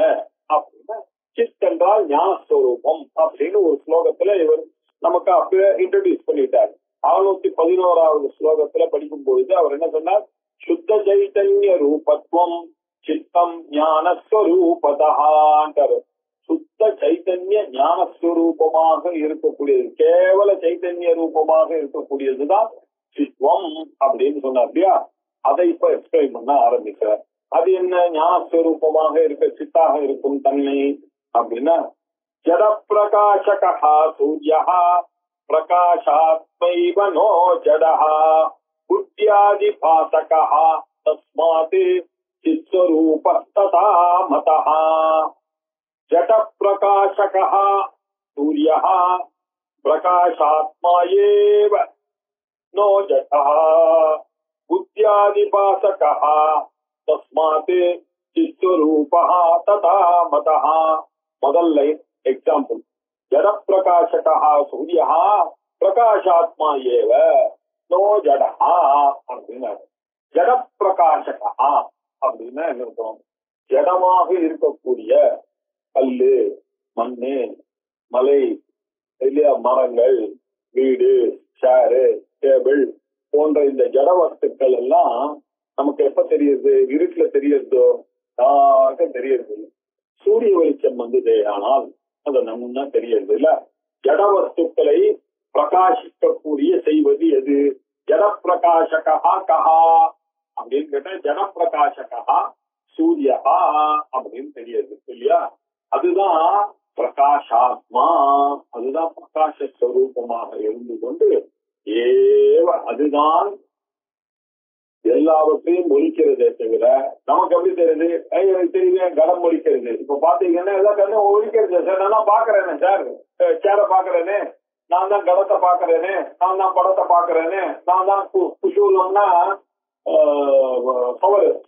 அப்படின்னா, சித் என்றால் ஞானஸ்வரூபம் அப்படின்னு ஒரு ஸ்லோகத்துல இவர் நமக்கு அப்ப இன்ட்ரோடியூஸ் பண்ணிட்டார். 611வது ஸ்லோகத்துல படிக்கும் பொழுது அவர் என்ன சொன்னார்? சுத்த சைத்தன்ய ரூபத்துவம் சித்தம் ஞானஸ்வரூபதான்றார். சுத்த சைத்தன்ய ஞானஸ்வரூபமாக இருக்கக்கூடியது, கேவல சைத்தன்ய ரூபமாக இருக்கக்கூடியதுதான் சித்வம் அப்படின்னு சொன்னார் இல்லையா? அதை இப்ப எக்ஸ்பிளைன் பண்ண ஆரம்பிக்கிறார். அது என்ன ஞானஸ்வரூபமாக இருக்க சித்தாக இருக்கும் தன்மை அப்படின்னா, ஜட பிரகாசகா சூர்யா பிரகாசாத்மைவ நோ ஜடஹா புத்தியாதி பாசகா தஸ்மாத் சித்ஸ்வரூபஸ்ததா மதஹ. ஜட பிரகாசகா சூர்யா பிரகாசாத்மா ஏவ நோ ஜடஹ புத்தியாதி பாசகா தஸ்மாத் சித்ஸ்வரூபஹ ததா மதஹ. முதல் லைன் எக்ஸாம்பிள், ஜட பிரகாசகா சூர்யா பிரகாசாத்மா ஏவ நோ ஜடஹா அப்படின்னா, ஜட பிரகாசகா அப்படின்னா என்ன இருக்கும்? ஜடமாக இருக்கக்கூடிய கல்லு, மண்ணு, மலை, இல்லையா, மரங்கள், வீடு, சேரு, டேபிள் போன்ற இந்த ஜட வஸ்துக்கள் எல்லாம் நமக்கு எப்ப தெரியுது? இருட்டுல தெரியறதோ? தெரியறது. சூரிய வெளிச்சம் வந்ததே ஆனால் அது நம்ம தெரியறது இல்ல. ஜட வஸ்துக்களை பிரகாசிக்கக்கூடிய செய்வது எது? ஜட பிரகாசகா கஹா அப்படின்னு கேட்டா, ஜட பிரகாசகா சூர்யா அப்படின்னு தெரியுது இல்லையா? அதுதான் பிரகாசாத்மா, அதுதான் பிரகாச ஸ்வரூபமாக இருந்து கொண்டு ஏவ அதுதான் எல்லாவற்றையும் ஒழிக்கிறதே தவிர நமக்கு எப்படி தெரியுது? தெரியுது, கடம் ஒழிக்கிறது. இப்ப பாத்தீங்கன்னா எல்லா கண்ணும் ஒழிக்கிறது சார். நான் தான் பாக்குறேனே சார், சேரை பாக்குறேனே, நான் தான் கடத்தை பாக்குறேனே, நான் தான் படத்தை பாக்குறேனே, நான் தான் குஷூலம்னா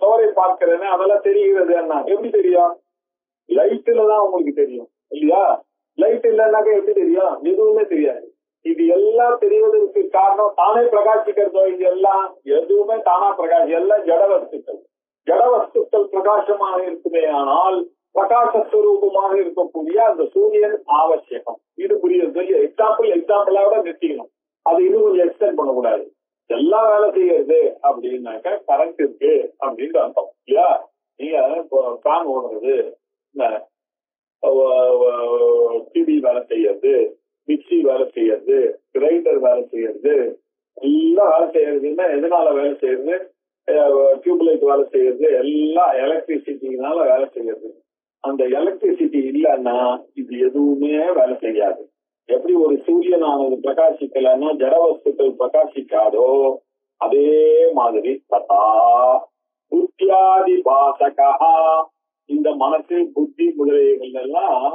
சவரை பார்க்கிறேனே, அதெல்லாம் தெரிகிறது. என்ன எப்படி தெரியும்? லைட்டுல தான் உங்களுக்கு தெரியும் இல்லையா? லைட் இல்லைன்னாக்க எப்படி தெரியும்? எதுவுமே தெரியாது. இது எல்லாம் தெரிவதற்கு காரணம் தானே பிரகாசிக்கிறதோ? இது எல்லாம் எதுவுமே தானா எல்லாம் ஜடவஸ்துக்கள். ஜடவஸ்துக்கள் பிரகாசமாக இருக்குமே ஆனால் பிரகாசஸ்வரூபமாக இருக்கக்கூடிய அந்த சூரியன் ஆவசியம். இது புரியுது. எக்ஸாம்பிளோட நிறுத்திக்கணும். அது இன்னும் கொஞ்சம் எக்ஸ்டெண்ட் பண்ணக்கூடாது. எல்லாம் வேலை செய்யறது அப்படின்னாக்க கரண்ட் இருக்கு அப்படின்னு அர்த்தம் இல்லையா? நீங்க ஃபேன் ஓடுறது, டிவி வேலை செய்யறது, மிக்சி வேலை செய்யறது, கிரைண்டர் வேலை செய்யறது, எல்லாம் வேலை செய்யறதுன்னா எதனால வேலை செய்யறது? டியூப்லைட் வேலை செய்யறது, எல்லாம் எலக்ட்ரிசிட்டினால வேலை செய்யறது. அந்த எலக்ட்ரிசிட்டி இல்லைன்னா இது எதுவுமே வேலை செய்யாது. எப்படி ஒரு சூரியனானது பிரகாசிக்கலன்னா ஜடவஸ்துக்கள் பிரகாசிக்காதோ, அதே மாதிரி ததா புத்தியாதி பாசகா இந்த மனசு புத்தி முதலியங்கள் எல்லாம்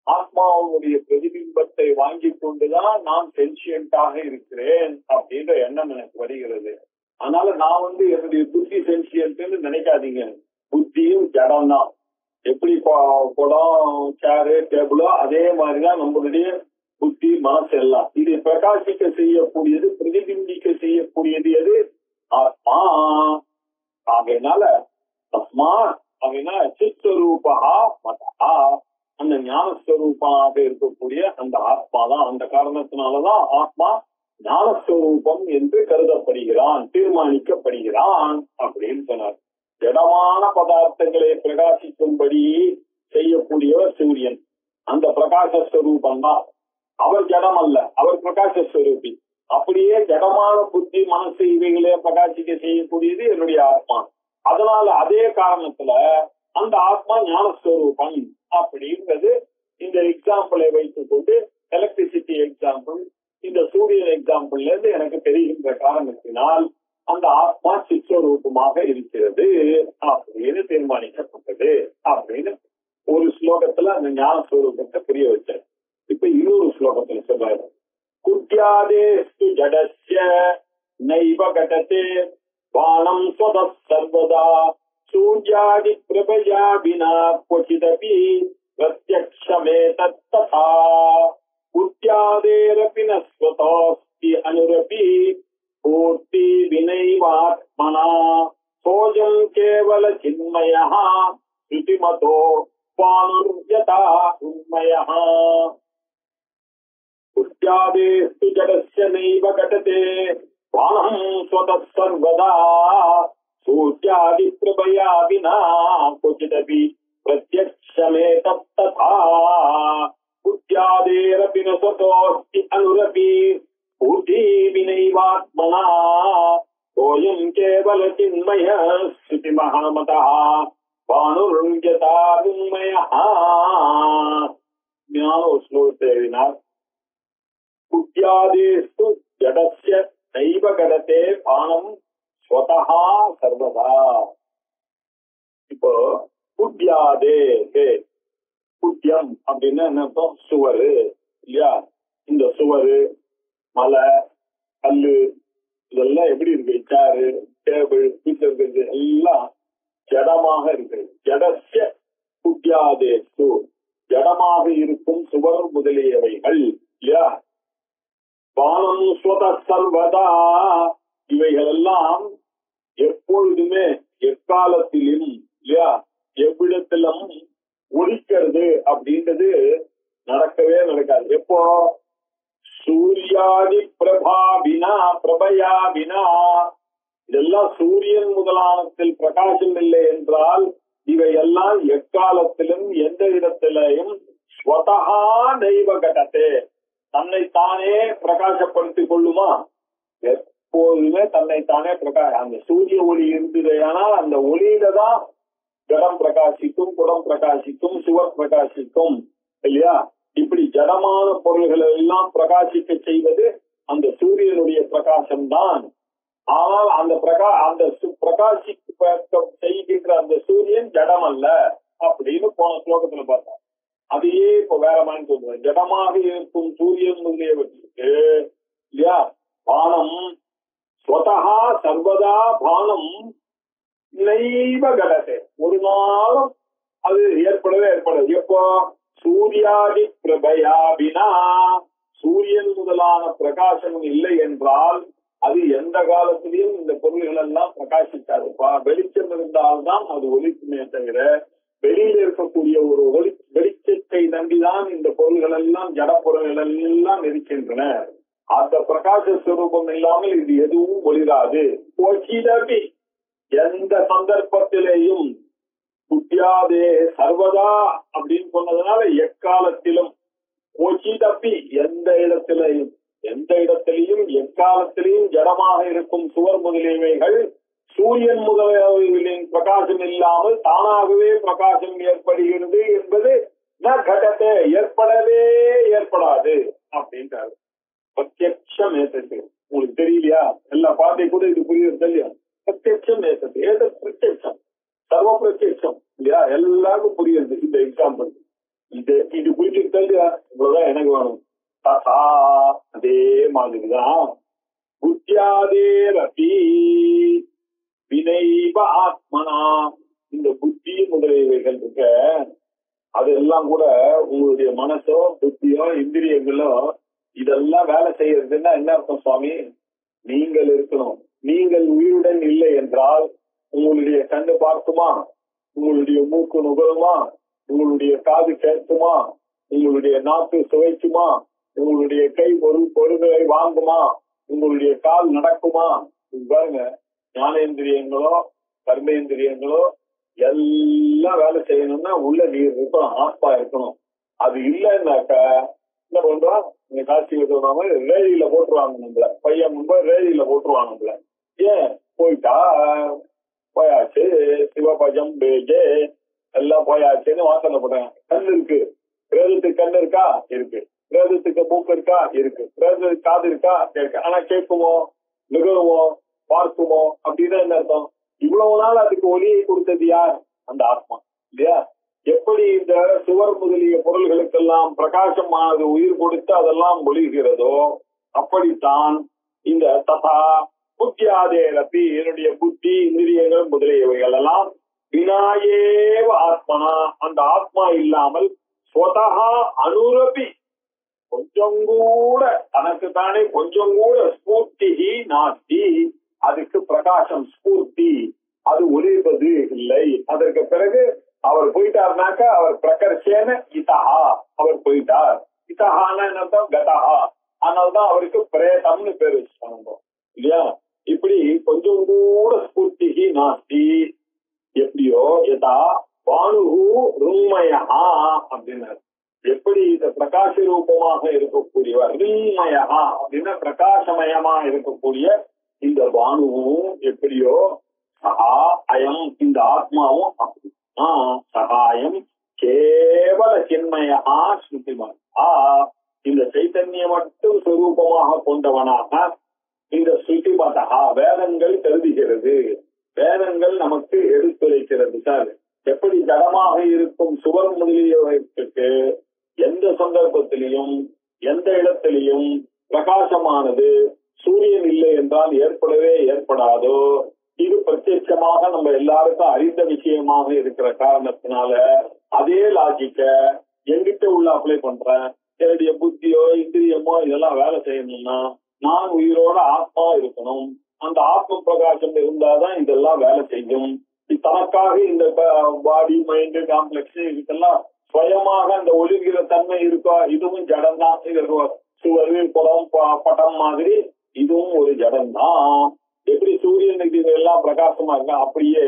ஆத்மாவுடைய பிரதிபிம்பத்தை வாங்கி கொண்டுதான் நான் சென்சியன்டாக இருக்கிறேன் அப்படின்ற எண்ணம் எனக்கு வருகிறது. அதனால நான் என்னுடைய புத்தி சென்சியன்ட்னு நினைக்காதீங்க. புத்தியும் ஜடம் தான். எப்படி குடம் சேரு டேபிளோ அதே மாதிரிதான் நம்மளுடைய புத்தி மனசு எல்லாம். இதை பிரகாசிக்க செய்யக்கூடியது பிரதிபிம்பிக்க செய்யக்கூடியது எது? ஆத்மா. ஆகையினால ஆத்மா ஆகையினால சித்ஸ்வரூபா மதா அந்த ஞானஸ்வரூபமாக இருக்கக்கூடிய அந்த ஆத்மா தான். அந்த காரணத்தினாலதான் ஆத்மா ஞானஸ்வரூபம் என்று கருதப்படுகிறான், தீர்மானிக்கப்படுகிறான் அப்படின்னு சொன்னார். ஜடமான பதார்த்தங்களை பிரகாசிக்கும்படி செய்யக்கூடியவர் சூரியன். அந்த பிரகாசஸ்வரூபம் தான். அவர் ஜடம் அல்ல, அவர் பிரகாசஸ்வரூபி. அப்படியே ஜடமான புத்தி மனசு இவைகளே பிரகாசிக்க செய்யக்கூடியது என்னுடைய ஆத்மா. அதனால அதே காரணத்துல அந்த ஆத்மா ஞானஸ்வரூபம் அப்படின்றது இந்த எக்ஸாம்பிளை வைத்துக் கொண்டு எலக்ட்ரிசிட்டி எக்ஸாம்பிள் இந்த சூரியன் எக்ஸாம்பிள்ல இருந்து எனக்கு தெரிகின்ற காரணத்தினால் அந்த ஆத்மா சித்ஸ்வரூபமாக இருக்கிறது அப்படின்னு தீர்மானிக்கப்பட்டது அப்படின்னு ஒரு ஸ்லோகத்துல அந்த ஞானஸ்வரூபத்தை புரிய வச்சார். இப்ப இன்னொரு ஸ்லோகத்துல சொல்றாரு, குட்யாதேஸ்து ஜடஸ்ய நைவ கடதே பானம் ஸ்வதः சர்வதா சூர்யாதி பிரபயா வினா क्वचिदपि प्रत्यक्षमेतत् तथा कुट्यादेरपि न स्वतोऽस्ति अनुरपि पूर्ति विनैवात्मना सोऽयं केवल चिन्मयः श्रुतिमतो स्वानुर्यथा उन्मयः कुट्यादेस्तु जडस्य नैव घटते बाणं स्वतः सर्वदा सूर्यादिप्रभया विना क्वचिदपि प्रत्यक्षमेतत् तथा कुट्यादेरपि न स्वतोऽस्ति अनुरपि पूर्ति विनैवात्मना सोऽयं केवल चिन्मयः श्रुतिमहामतः भानुर्यथा उन्मयः. ஞான ஸ்லோகத்தை எழுதினார். குட்யாதேஸ்து ஜடஸ்ய நைவ கடதே பானம் ஸ்வதஹா சர்வதா. இப்போ குட்யாதே குட்யம் அப்படின்னா என்ன அர்த்தம்? சுவரு இல்லையா? இந்த சுவரு மலை கல்லு இதெல்லாம் எப்படி இருக்கு? சேரு டேபிள் வீட்டுல இருக்கிறது எல்லாம் ஜடமாக இருக்கு. ஜடஸ்ய குட்யாதேஸ்து ஜடமாக இருக்கும் சுவர் முதலியவைகள் இல்லையா? பானம் ஸ்வதः சர்வதா இவைகள் எல்லாம் எப்பொழுதுமே எக்காலத்திலும் இல்லையா எவ்விடத்திலும் ஒழிக்கிறது அப்படின்றது நடக்கவே நடக்காது. எப்போ? சூர்யாதி பிரபாபினா பிரபயாபினா இதெல்லாம் சூரியன் முதலானத்தில் பிரகாசம் இல்லை என்றால் இவை எல்லாம் எக்காலத்திலும் எந்த இடத்திலையும் ஸ்வதஹா நைவ கடதே தன்னைத்தானே பிரகாசப்படுத்திக் கொள்ளுமா? எப்போதுமே தன்னைத்தானே அந்த சூரிய ஒளி இருந்தது. ஆனால் அந்த ஒளியில தான் ஜடம் பிரகாசிக்கும், குடம் பிரகாசிக்கும், சுவர் பிரகாசிக்கும் இல்லையா? இப்படி ஜடமான பொருள்களை எல்லாம் பிரகாசிக்க செய்வது அந்த சூரியனுடைய பிரகாசம் தான். ஆனால் அந்த பிரகாசிக்க செய்கின்ற அந்த சூரியன் ஜடம் அல்ல அப்படின்னு போன ஸ்லோகத்துல பார்த்தோம். அதையே இப்ப வேற மாதிரி சொல்றேன். ஜடமாக இருக்கும் சூரியன் முதலியவற்றுக்கு இல்லையா பானம் ஸ்வதஹா சர்வதா பானம் நைவ கடதே ஒரு நாளும் அது ஏற்படவே ஏற்படாது. எப்போ? சூர்யாதி பிரபயாபினா சூரியன் முதலான பிரகாசம் இல்லை என்றால் அது எந்த காலத்திலையும் இந்த பொருள்கள் எல்லாம் பிரகாசிக்காதுப்பா. வெளிச்சம் இருந்தால்தான் அது ஒளிக்குமே தவிர வெளியில இருக்கக்கூடிய ஒரு வெளிச்சத்தை நம்பிதான் இந்த பொருள்கள் எல்லாம் ஜட பொருள்கள் எல்லாம் இருக்கின்றன. அந்த பிரகாச ஸ்வரூபம் இல்லாமல் இது எதுவும் ஒளிராது. எந்த சந்தர்ப்பத்திலேயும் குட்யாதே சர்வதா அப்படின்னு சொன்னதுனால எக்காலத்திலும் கொச்சிதப்பி எந்த இடத்திலையும் எக்காலத்திலையும் ஜடமாக இருக்கும் சுவர் முதலியவைகள் சூரியன் முதலியவைகளின் பிரகாசம் இல்லாமல் தானாகவே பிரகாசம் ஏற்படுகிறது என்பது கடத்தை ஏற்படவே ஏற்படாது அப்படின்றாரு. பிரத்யக்ஷம் ஏத்தது உங்களுக்கு தெரியலையா? எல்லா பாட்டை கூட இது புரியுது இல்லையா? பிரத்யக்ஷம் ஏத்தது பிரத்யக்ஷம் சர்வ பிரத்யக்ஷம் இல்லையா? எல்லாருக்கும் புரியுது இந்த எக்ஸாம்பிள். இது புரிஞ்சுக்கிட்டா இவ்வளவுதான் எனக்கு வேணும். ததா அதே மாதிரிதான் புத்தியாதேரபி வினைவ ஆத்மனா இந்த புத்தி முதலியவைகள் இருக்க அதெல்லாம் கூட உங்களுடைய மனசோ புத்தியோ இந்திரியங்களோ இதெல்லாம் வேலை செய்யறதுன்னா என்ன அர்த்தம் சுவாமி? நீங்கள் இருக்கணும். நீங்கள் உயிருடன் இல்லை என்றால் உங்களுடைய கண்ணு பார்க்குமா? உங்களுடைய மூக்கு நுகருமா? உங்களுடைய காது கேட்குமா? உங்களுடைய நாக்கு சுவைக்குமா? உங்களுடைய கை பொருள்களை வாங்குமா? உங்களுடைய கால் நடக்குமா? பாருங்க, ஞானேந்திரியங்களோ கர்மேந்திரியங்களோ எல்லாம் வேலை செய்யணும்னா உள்ள நீர் இருக்கணும், ஆத்மா இருக்கணும். அது இல்லைன்னாக்க என்ன பண்றோம்? நீங்க காட்சி சொல்ற மாதிரி ரேடியில போட்டுருவாங்க நம்மள. பையன் முன்பு ரேடியில போட்டுருவாங்க நம்மள. ஏன் போயிட்டா போயாச்சு, சிவபஜம் பேஜே எல்லாம் போயாச்சுன்னு வாசனை போட்டாங்க. கண் இருக்கு, பிரேதத்துக்கு கண் இருக்கா? இருக்கு. பிரேதத்துக்கு மூக்கு இருக்கா? இருக்கு. பிரேதத்துக்கு காது இருக்கா? இருக்கு. ஆனா கேட்குமோ, நுகருமோ, பார்க்குமோ? அப்படின்னா என்ன அர்த்தம்? இவ்வளவு நாள் அதுக்கு ஒளியை கொடுத்தது யார்? அந்த ஆத்மா இல்லையா? எப்படி இந்த சுவர் முதலிய பொருள்களுக்கெல்லாம் பிரகாசமானது உயிர் கொடுத்து அதெல்லாம் ஒளிகிறதோ அப்படித்தான் இந்த ததா புத்தியாதேரப்பி என்னுடைய புத்தி இந்திரியங்கள் முதலியவைகள் எல்லாம் வினாயேவ ஆத்மனா அந்த ஆத்மா இல்லாமல் ஸ்வதஹா அனுரபி கொஞ்சம் கூட தனக்கு தானே கொஞ்சம் கூட ஸ்பூர்த்தி நாஸ்தி அதுக்கு பிரகாசம் ஸ்பூர்த்தி அது ஒளிர்வது இல்லை. அதற்கு பிறகு அவர் போயிட்டார்னாக்க அவர் பிரகர்ஷேன இதஹா அவர் போயிட்டார். இதஹான என்னதான் கதஹா, அதனால்தான் அவருக்கு பிரேதம்னு பேரு சொன்னோம் இல்லையா? இப்படி கொஞ்சம் கூட ஸ்பூர்த்தி நாஸ்தி எப்படியோ யதா வானுகு ருண்மயா அப்படின்னாரு. எப்படி இந்த பிரகாச ரூபமாக இருக்கக்கூடியவர் ருண்மயா அப்படின்னா பிரகாசமயமா இருக்கக்கூடிய இந்த பானுவும் எப்படியோ சகா அயம் இந்த ஆத்மாவும் அப்படி சகாயம் கேவல சின்மயா ஸ்ருதிமான் இந்த சைத்தன்யம் மட்டும் சுரூபமாக கொண்டவனாக இந்த ஸ்ருதிமதா வேதங்கள் கருதுகிறது. வேதங்கள் நமக்கு எடுத்துரைக்கிறது. சார் எப்படி ஜடமாக இருக்கும் சுவர் முதலியவற்றுக்கு எந்த சந்தர்ப்பத்திலையும் எந்த இடத்திலையும் பிரகாசமானது சூரியன் இல்லை என்றால் ஏற்படவே ஏற்படாதோ, இது பிரத்யட்சமாக நம்ம எல்லாருக்கும் அறிந்த விஷயமாக இருக்கிற காரணத்தினால அதே லாஜிக்க எங்கிட்ட உள்ள அப்ளை பண்றேன். என்னுடைய புத்தியோ இந்திரியமோ இதெல்லாம் வேலை செய்யணும்னா நான் உயிரோட ஆத்மா இருக்கணும். அந்த ஆத்ம பிரகாசம் இருந்தாதான் இதெல்லாம் வேலை செய்யும். தனக்காக இந்த பாடி மைண்டு காம்ப்ளெக்ஸ் இதுக்கெல்லாம் சுயமாக அந்த ஒளிர்கிற தன்மை இருக்கா? இதுவும் ஜடம் தான். சுவரு குளம் படம் மாதிரி இதுவும் ஒரு ஜடம் தான். எப்படி சூரியனுக்கு இது எல்லாம் பிரகாசமா இருக்கா அப்படியே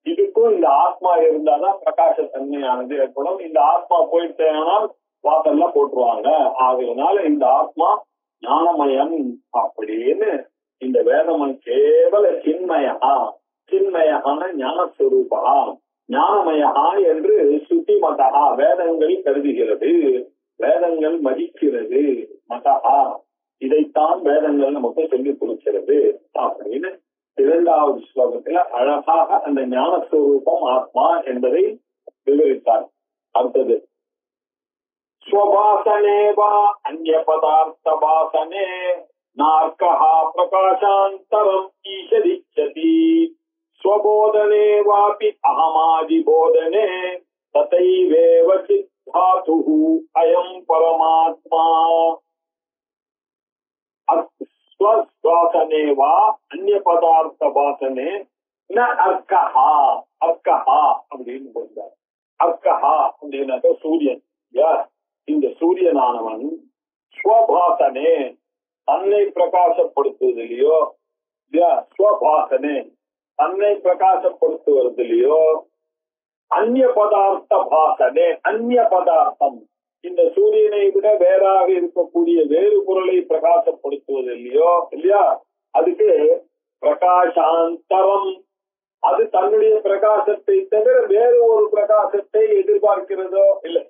இதுக்கும் இந்த ஆத்மா இருந்தாதான் பிரகாச தன்மையானது ஏற்படும். இந்த ஆத்மா போயிட்டேனால் வாசல்லாம் போட்டுருவாங்க. ஆகையினால இந்த ஆத்மா ஞானமயம் அப்படின்னு இந்த வேதமன் கேவல சின்மயா சின்மயான ஞானஸ்வரூபா ஞானமயா என்று சுத்தி மதா வேதங்கள் கருதுகிறது, வேதங்கள் மதிக்கிறது. மதா இதைத்தான் வேதங்கள் நமக்கு சொல்லிக் கொடுக்கிறது அப்படின்னு இரண்டாவது ஸ்லோகத்துல அழகாக அந்த ஞானஸ்வரூபம் ஆத்மா என்பதை விவரித்தார். அடுத்தது ஸ்வபாசனே வா அந்நிய பதார்த்த வாசனே நார்க்கஹா பிரகாசாந்தரம் ஈஷதிச்சதி ஸ்வபோதனே வாபி அகமாதி போதனே ததைவேவ சித்தாதுஹு அயம் பரமாத்மா ஸ்வஸ்வாசனே வா அந்நிய பதார்த்த வாசனே ந அர்க்கஹா அர்க்கஹா அப்படின்னு சொல்றார். அர்க்கஹா அப்படின்னாக்க சூரியன். இந்த சூரியனானவன் ஸ்வபாசனே தன்னை பிரகாசப்படுத்துவதிலையோ ஸ்வபாசனே தன்னை பிரகாசப்படுத்துவதிலையோ அந்நிய பதார்த்த பாசனே அந்நிய பதார்த்தம் இந்த சூரியனை விட வேறாக இருக்கக்கூடிய வேறு பொருளை பிரகாசப்படுத்துவதில்லையோ இல்லையா? அதுக்கு பிரகாசாந்தரம் அது தன்னுடைய பிரகாசத்தை தவிர வேறு ஒரு பிரகாசத்தை எதிர்பார்க்கிறதோ இல்லை.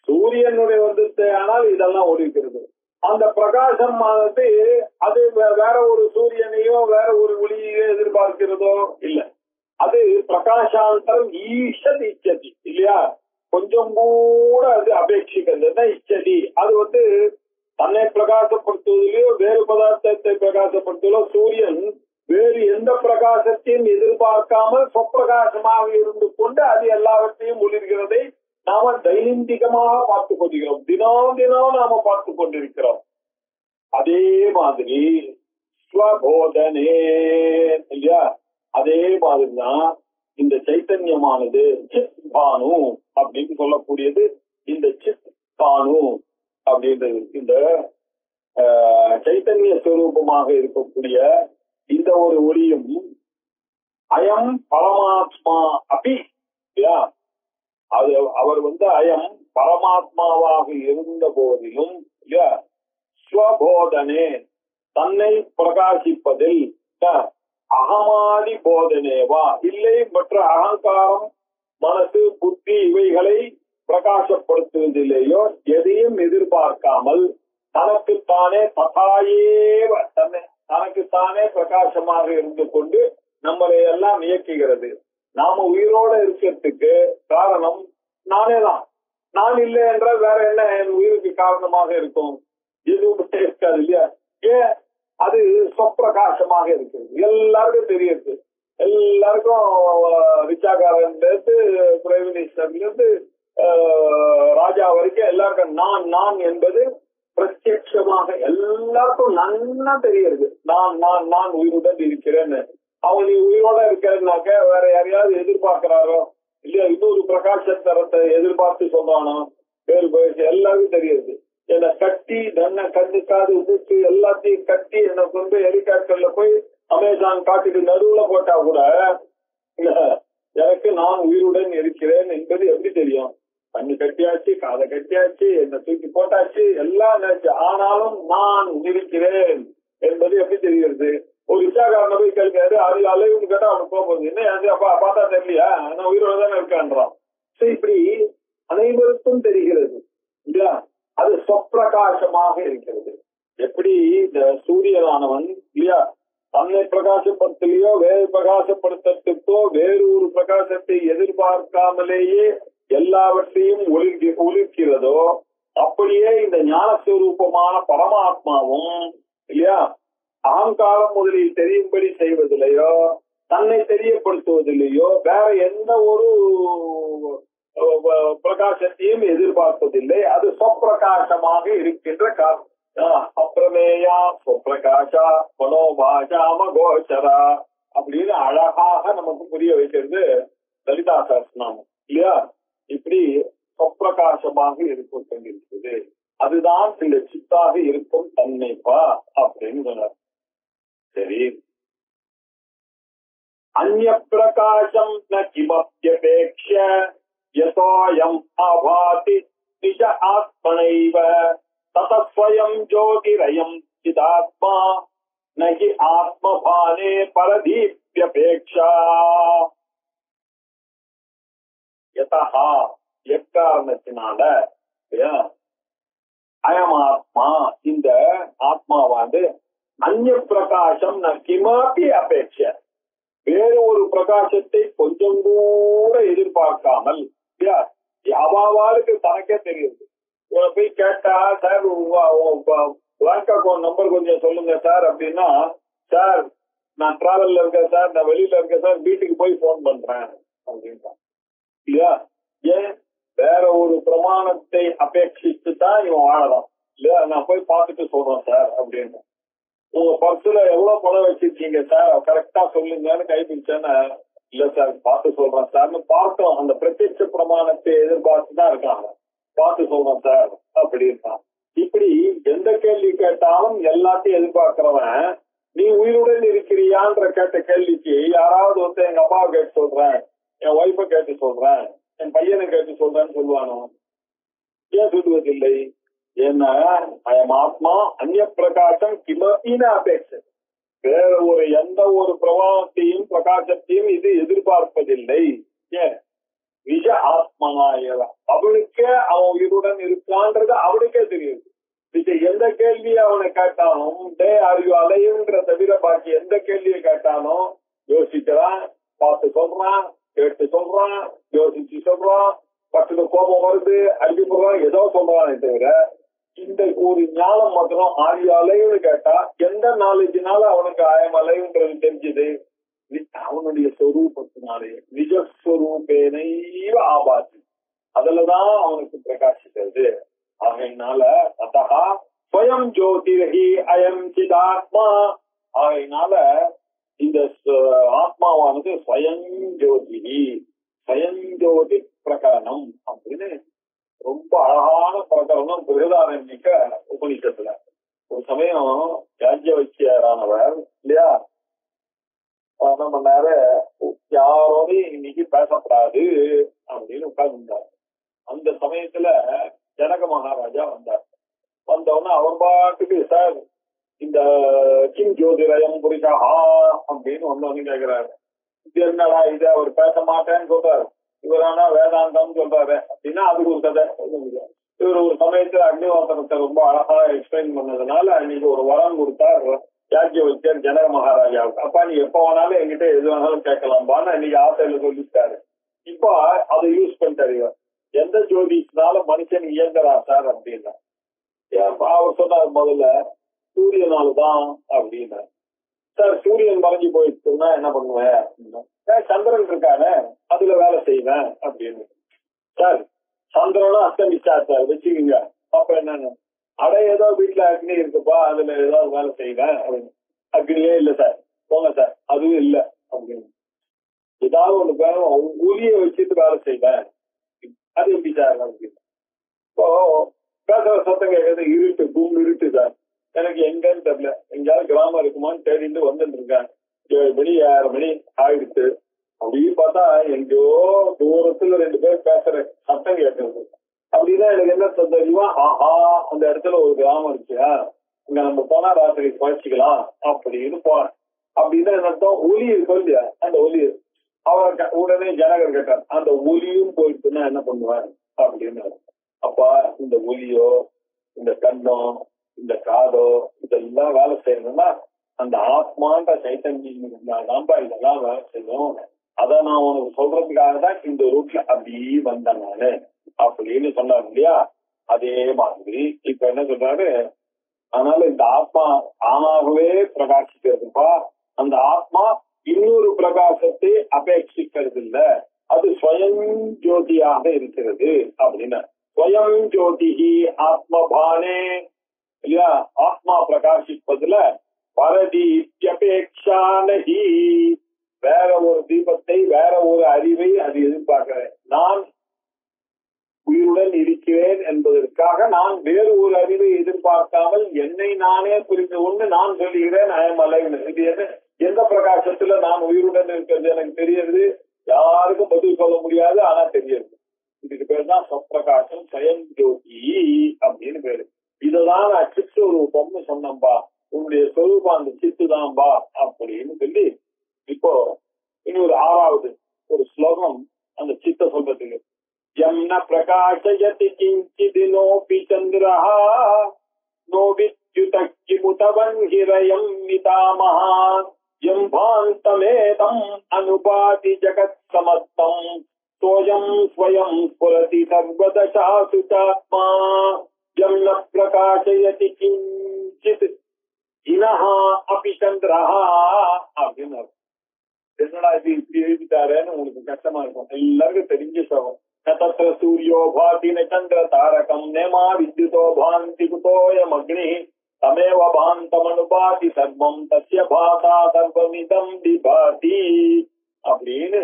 சூரியனுடைய வந்துட்டு ஆனால் இதெல்லாம் ஒழிக்கிறது. அந்த பிரகாசம் ஆனது அது வேற ஒரு சூரியனையோ வேற ஒரு ஒளியையோ எதிர்பார்க்கிறதோ இல்லை. அது பிரகாசாந்தரம் ஈஷதி இச்சதி இல்லையா? கொஞ்சம் கூட அது அபேட்சிக்கிறதுனா இச்சதி. அது தன்னை பிரகாசப்படுத்துவதிலேயோ வேறு பதார்த்தத்தை பிரகாசப்படுத்துவதிலோ சூரியன் வேறு எந்த பிரகாசத்தையும் எதிர்பார்க்காமல் சொப்பிரகாசமாக இருந்து கொண்டு அது எல்லாவற்றையும் ஒளிர்கிறதை நாம தைனந்திகமாக பார்த்துக் கொண்டிருக்கிறோம். தினம் தினம் நாம பார்த்து கொண்டிருக்கிறோம். அதே மாதிரி ஸ்வபோதனே இல்லையா, அதே மாதிரிதான் இந்த சைத்தன்யமானது சித் பானு அப்படின்னு சொல்லக்கூடியது. இந்த சித் பானு அப்படின்றது இந்த சைத்தன்ய ஸ்வரூபமாக இருக்கக்கூடிய இந்த ஒரு ஒளியும் அயம் பரமாத்மா அப்படி இல்லையா, அது அவர் அயம் பரமாத்மாவாக இருந்த போதிலும் இல்லையா, ஸ்வபோதனே தன்னை பிரகாசிப்பதில் அகமாதி போதனேவா இல்லை மற்ற அகங்காரம் மனசு புத்தி இவைகளை பிரகாசப்படுத்துவதிலேயோ எதையும் எதிர்பார்க்காமல் தனக்குத்தானே ததாயேவ தனக்குத்தானே பிரகாசமாக இருந்து கொண்டு நம்மளை எல்லாம் இயக்குகிறது. நாம உயிரோட இருக்கிறதுக்கு காரணம் நானே தான். நான் இல்லை என்றால் வேற என்ன என் உயிருக்கு காரணமாக இருக்கும்? எதுவும் இருக்காது இல்லையா. ஏன்? அது சொப்பிரகாசமாக இருக்கிறது, எல்லாருக்கும் தெரியுது. எல்லாருக்கும் ரிச்சாகாரன்ல இருந்து பிரைம் மினிஸ்டர்ல இருந்து ராஜா வரைக்கும் எல்லாருக்கும் நான் நான் என்பது பிரத்யட்சமாக எல்லாருக்கும் நன்னா தெரியுது. நான் நான் நான் உயிருடன் இருக்கிறேன்னு. அவன் நீ உயிரோட இருக்கிறேன்னாக்க வேற யாரையாவது எதிர்பார்க்கிறாரோ இல்லையா, இன்னொரு பிரகாச தரத்தை எதிர்பார்த்து சொல்றானோ வேறு போயிடுச்சு. எல்லாருக்கும் தெரியுது. என்னை கட்டி தன்னை கண்ணுக்காது உதிர்த்து எல்லாத்தையும் கட்டி என்னை கொண்டு ஹெலிகாப்டர்ல போய் அமேசான் காட்டுக்கு நடுவுல போட்டா கூட எனக்கு நான் உயிருடன் இருக்கிறேன் என்பது எப்படி தெரியும்? கண்ணு கட்டியாச்சு, காதை கட்டியாச்சு, என்னை தூக்கி போட்டாச்சு, எல்லாம் நினைச்சு. ஆனாலும் நான் இருக்கிறேன் என்பது எப்படி தெரிகிறது? ஒரு ரிச்சாக்காரனை போய் கேட்காரு, அது அலைவுன்னு கேட்டா அவனுக்கு போகுது. என்ன அப்பா பார்த்தா தெரியலையா, நான் உயிரோட தானே இருக்கான்றான். இப்படி அனைவருக்கும் தெரிகிறது இல்லையா. அது சொப்பிரகாசமாக இருக்கிறது. எப்படி இந்த சூரியனானவன் இல்லையா தன்னை பிரகாசப்படுத்தலையோ வேறு பிரகாசப்படுத்துக்கோ வேறு ஒரு பிரகாசத்தை எதிர்பார்க்காமலேயே எல்லாவற்றையும் ஒளிர்க்கிறதோ அப்படியே இந்த ஞானஸ்வரூபமான பரமாத்மாவும் இல்லையா அகங்காரம் முதலில் தெரியும்படி செய்வதில்லையோ தன்னை தெரியப்படுத்துவதில்லையோ வேற எந்த ஒரு பிரகாசத்தையும் எதிர்பார்ப்பதில்லை. அது சொப்பிரகாசமாக இருக்கின்ற அப்பிரமேயா சொப்பிரகாஷா மனோபாஜாம கோச்சரா அப்படின்னு அழகாக நமக்கு புரிய வைக்கிறது லலிதா சஹஸ்ரநாமம் இல்லையா. இப்படி சொப்பிரகாசமாக இருக்கும் கொண்டிருக்குது. அதுதான் இந்த சித்தாக இருக்கும் தன்மைப்பா அப்படின்னு சொன்னார். சரி, அந்நிய பிரகாசம் ந கிமப்யபேக்ஷ யதோயம் ஆபாதி நிஜ ஆத்மனைவ ததஸ்வயம் ஜோதிரயம் சிதாத்மா நகி ஆத்மபானே பரதீப்யபேக்ஷா. யதஹா எக்காரணத்தினால அயம் ஆத்மா இந்த ஆத்மாவாண்டு அந்நிய பிரகாசம் ந கிமாபி அபேட்ச வேறு ஒரு பிரகாசத்தை கொஞ்சம் கூட எதிர்பார்க்காமல் அவாவாளுக்கு தனக்கே தெரியுது. உங்களை போய் கேட்டா சார் பேங்க் அக்கௌண்ட் நம்பர் கொஞ்சம் சொல்லுங்க சார் அப்படின்னா, சார் நான் டிராவல்ல இருக்கேன் சார், நான் வெளியில இருக்கேன் சார், வீட்டுக்கு போய் போன் பண்றேன் அப்படின்றான் இல்லையா. ஏன்? வேற ஒரு பிரமாணத்தை அபேட்சித்து தான் இவன் வாழலாம் இல்லையா. நான் போய் பார்த்துட்டு சொல்றேன் சார் அப்படின்னு. உங்க பர்சுல எவ்வளவு பணம் வச்சிருக்கீங்க சார் கரெக்டா சொல்லுங்கன்னு கைப்பிடிச்சேன்னு, இல்ல சார் பார்த்து சொல்றேன் சார்னு பார்த்தோம். அந்த பிரத்யட்ச பிரமாணத்தை எதிர்பார்த்துதான் இருக்காங்க. பார்த்து சொல்றேன் சார் அப்படி இருக்கான். இப்படி எந்த கேள்வி கேட்டாலும் எல்லாத்தையும் எதிர்பார்க்கிறவன் நீ உயிருடன் இருக்கிறியான்ற கேட்ட கேள்விக்கு யாராவது எங்க அப்பாவை கேட்டு சொல்றேன், என் ஒய்ஃபை கேட்டு சொல்றேன், என் பையனை கேட்டு சொல்றேன்னு சொல்லுவானோ? ஏன் சொல்லுவதில்லை? ஏன்னா அயம் ஆத்மா அந்நிய பிரகாசம் கிமபின அபேட்ச வேற ஒரு எந்த ஒரு பிரபாவத்தையும் பிரகாசத்தையும் இது எதிர்பார்ப்பதில்லை. ஏன்? நிஜ ஆத்மனாயவ அவனுக்கே அவன் உயிருடன் இருக்கான்றது அவனுக்கே தெரியுது. எந்த கேள்வியை அவனை கேட்டாலும் டே அறிவு அலையுன்ற தவிர பாக்கி எந்த கேள்வியை கேட்டாலும் யோசிக்கிறான், பார்த்து சொல்றான், கேட்டு சொல்றான், யோசிச்சு சொல்றான், பட்டு கோபம் வருது அடிக்கப்படுறான் ஏதோ சொல்றானே தவிர இந்த ஒரு ஞானம் மாத்திரம் ஆரியாலைன்னு கேட்டா எந்த நாலேஜினால அவனுக்கு ஆயமலைன்றது தெரிஞ்சது அவனுடைய சொரூபத்தினாலே நிஜஸ்வரூபேனைவ ஆபாதி அதுலதான் அவனுக்கு பிரகாசிக்கிறது. ஆகையினால அத்தகா ஸ்வயம் ஜோதிரஹி அயம் சிதாத்மா ஆகையினால இந்த ஆத்மாவானது ஸ்வயம் ஜோதி ஸ்வயஞ்சோதி பிரகரணம் அப்படின்னு ரொம்ப அழகான பிரகரணம் பிருகதாரண்யக்க உபனிஷத்துல. ஒரு சமயம் யாஜ்ஞவல்க்யரானவர் இல்லையா என்ன பண்ணாரு, யாரோடையும் இன்னைக்கு பேசப்படாது அப்படின்னு உட்கார்ந்துருந்தார். அந்த சமயத்துல ஜனக மகாராஜா வந்தார். வந்தவொடனே அவர் பாட்டுக்கு சார் இந்த கிம் ஜோதிரயம் புரிஷா அப்படின்னு வந்தவொன்னு கேட்கிறாரு. இது என்னடா இது அவர் பேச மாட்டேன்னு சொல்றாரு, இவரானா வேதாந்தம் சொல்றாரு அப்படின்னா அதுக்கு ஒரு கதை. இவர் ஒரு சமயத்துல அக்னிஹோத்திரத்தை ரொம்ப அழகா எக்ஸ்பிளைன் பண்ணதுனால அன்னைக்கு ஒரு வரம் கொடுத்தார் யாஜ்ஞவல்க்யர் ஜனக மகாராஜாவுக்கு. அப்பா நீ எப்ப வேணாலும் என்கிட்ட எது வேணாலும் கேட்கலாம்பான்னு அன்னைக்கு ஆசையில சொல்லிட்டாரு. இப்போ அதை யூஸ் பண்ணிட்டாரு. எந்த ஜோதிஷனால மனுஷன் இயங்குறான் சார் அப்படின்னா அவர் சொன்னார் முதல்ல சூரியனால்தான் அப்படின்னா. சார் சூரியன் மறைஞ்சு போயிடுச்சுன்னா என்ன பண்ணுவேன் அப்படின்னா, சந்திரன் இருக்கானே அதுல வேலை செய்வேன் அப்படின்னு. சார் சந்திரனும் அஸ்தமிச்சா சார் வச்சுக்கீங்க, அப்ப என்னன்னு அட ஏதோ வீட்டுல அக்னி இருக்குப்பா அதுல ஏதாவது வேலை செய்வேன் அப்படின்னு. அக்னியே இல்ல சார் போங்க சார் அதுவும் இல்ல அப்படின்னு. ஏதாவது ஒண்ணு பேரும் ஒலிய வச்சுட்டு வேலை செய்வேன் அது எப்படி சார் அப்படின்னு. இப்போ பேசுற சத்தம் கேட்கறது இருட்டு பூமி இருட்டு சார், எனக்கு எங்கன்னு தெரியல, எங்கேயாவது கிராமம் இருக்குமான்னு தேடிட்டு வந்துட்டு இருக்கேன். 7 மணி 6 மணி ஆயிடுச்சு அப்படின்னு பார்த்தா எங்கேயோ தூரத்துல 2 பேர் பேசுற சத்தம் கேட்கறது. அப்படின்னா எனக்கு என்ன தெரியுமா, ஆஹா அந்த இடத்துல ஒரு கிராமம் இருக்கு, இங்க நம்ம போனா ராத்திரி குறைச்சிக்கலாம் அப்படின்னு போறேன். அப்படின்னா என்ன அர்த்தம், ஒலி இருக்கும் இல்லையா, அந்த ஒலி அவரை உடனே ஜனகர் கேட்டார் அந்த ஒலியும் போயிட்டுன்னா என்ன பண்ணுவேன் அப்படின்னு. அப்பா இந்த ஒலியோ இந்த கண்ணோ இந்த காதோ இதெல்லாம் வேலை செய்யணும்னா அந்த ஆத்மான்ற சைத்தன்யம் இருந்தால்தான்ப்பா இதெல்லாம் வேலை செய்யும். அதை நான் உனக்கு சொல்றதுக்காக தான் இந்த ரூட்ல அப்படி வந்தேன் நானு அப்படின்னு சொன்னாரு இல்லையா. அதே மாதிரி இப்ப என்ன சொல்றாரு, அதனால இந்த ஆத்மா தானாகவே பிரகாசிக்கிறதுப்பா, அந்த ஆத்மா இன்னொரு பிரகாசத்தை அபேட்சிக்கிறது இல்ல, அது ஸ்வயம் ஜோதியாக இருக்கிறது அப்படின்னா. ஸ்வயம் ஜோதிஹி ஆத்மபானே இல்லையா, ஆத்மா பிரகாசிப்பதுல பரதீப்யபேக்ஷா நஹி, வேற ஒரு தீபத்தை வேற ஒரு அறிவை அது எதிர்பார்க்கிறேன். நான் உயிருடன் இருக்கிறேன் என்பதற்காக நான் வேறு ஒரு அறிவை எதிர்பார்க்காமல் என்னை நானே புரிந்து கொண்டு நான் சொல்லுகிறேன் அயமலை. இது என்ன, எந்த பிரகாசத்துல நான் உயிருடன் இருக்கிறது எனக்கு தெரியுது, யாருக்கும் பதில் சொல்ல முடியாது, ஆனா தெரியுது. இதுக்கு பேர் தான் சப்பிரகாசம் ஸ்வயம் ஜோதி அப்படின்னு பேரு. இததான் நான் சித்து ரூபம்னு சொன்னம்பா, உன்னுடைய சொரூபம் அந்த சித்து தான்பா அப்படின்னு சொல்லி இப்போ இன்னொரு 6வது ஒரு ஸ்லோகம் அந்த சித்த சொல்றதுக்கு. யம்ன பிரகாசயதி கிஞ்சிதினோபி சந்திரஹ நோ வித்யுத கிமுதவன் ஹிரயம் மிதாமஹ யம் பாந்தமேதம் அனுபாதி ஜகத் சமஸ்தம் சோயம் ஸ்வயம் ஸ்புரதி சர்வதசாசு சாத்மா யம் ந பிரகாசயதி கிஞ்சித் இனஹ அபி சந்திரஹ அப்படின்னு. என்னடா இது இப்படி எழுதிட்டாரேன்னு உங்களுக்கு கஷ்டமா இருக்கும், எல்லாருக்கும் தெரிஞ்ச சோகம். தத்ர சூரியோ பாதி ந சந்திர தாரகம் நேமா வித்யுதோ பாந்தி குதோயம் அக்னி தமேவ பாந்தமனுபாதி சர்வம் தஸ்ய பாசா சர்வமிதம் விபாதி அப்படின்னு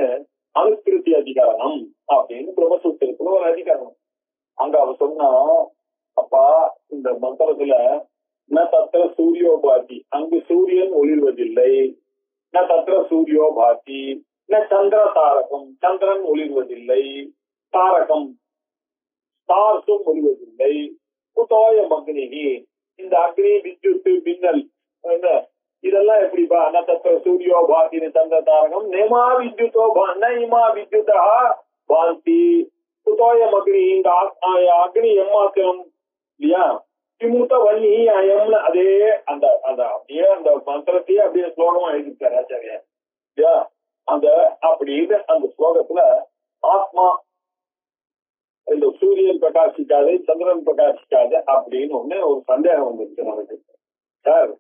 அனுக்கிருதி அதிகாரம் அப்படின்னு பிரம்மசூத்திரத்துல ஒரு அதிகாரம். அங்க அவ சொன்னா, அப்பா இந்த மந்திரத்துல ந தத்ர சூரியோ பாதி, அங்கு சூரியன் ஒளிர்வதில்லை. ந தத்ர சூரியோ பாதி ந சந்திர தாரகம், சந்திரன் ஒளிர்வதில்லை. தாரகம் ஸ்டார்ஸும் ஒளிவதில்லை. குதோயம் அக்னி, இந்த அக்னி வித்யுத்து மின்னல் இதெல்லாம் எப்படிப்பா, ந தத்ர சூரியோ பாதி சந்திர தாரகம் நேமா வித்யுதோ நைமா வித்யுதா பாந்தி குதோயம் அக்னி, இந்த அக்னி எம்மாத்திரம் இல்லையா, விமுத வன்னி அயம்னு அதே அந்த அந்த அப்படியே அந்த மந்திரத்தையே அப்படியே ஸ்லோகமா எழுதிட்டார் ஆச்சாரியா இல்லையா. அந்த அப்படின்னு அந்த ஸ்லோகத்துல ஆத்மா இந்த சூரியன் பிரகாசிக்காது சந்திரன் பிரகாசிக்காது அப்படின்னு ஒரு சந்தேகம் வந்துருச்சு நமக்கு. சார்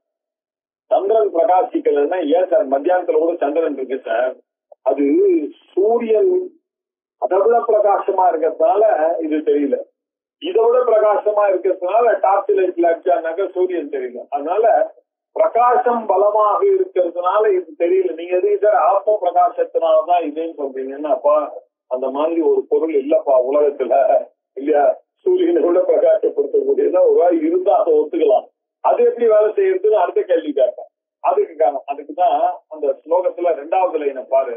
சந்திரன் பிரகாசிக்கலன்னா ஏன் சார் மத்தியானத்துல கூட சந்திரன் இருக்கு சார், அது சூரியன் அதை விட பிரகாசமா இருக்கிறதுனால இது தெரியல, இதை விட பிரகாசமா இருக்கிறதுனால டார்ச் லைட்ல அடிச்சானாக்க சூரியன் தெரியல, அதனால பிரகாசம் பலமாக இருக்கிறதுனால இது தெரியல. நீங்க எதுக்கு சார் ஆத்ம பிரகாசத்தினாலதான் இதுன்னு சொல்றீங்கன்னா, அப்பா அந்த மாதிரி ஒரு பொருள் இல்லப்பா உலகத்துல, இல்லையா? சூரியனை விட பிரகாசப்படுத்தக்கூடியதா ஒரு வாய் இருந்தா அதை ஒத்துக்கலாம், அது எப்படி வேலை செய்யறதுன்னு அடுத்த கேள்வி கேட்பேன். அதுக்கு காரணம் அதுக்குதான் அந்த ஸ்லோகத்துல 2வது லைனை பாரு,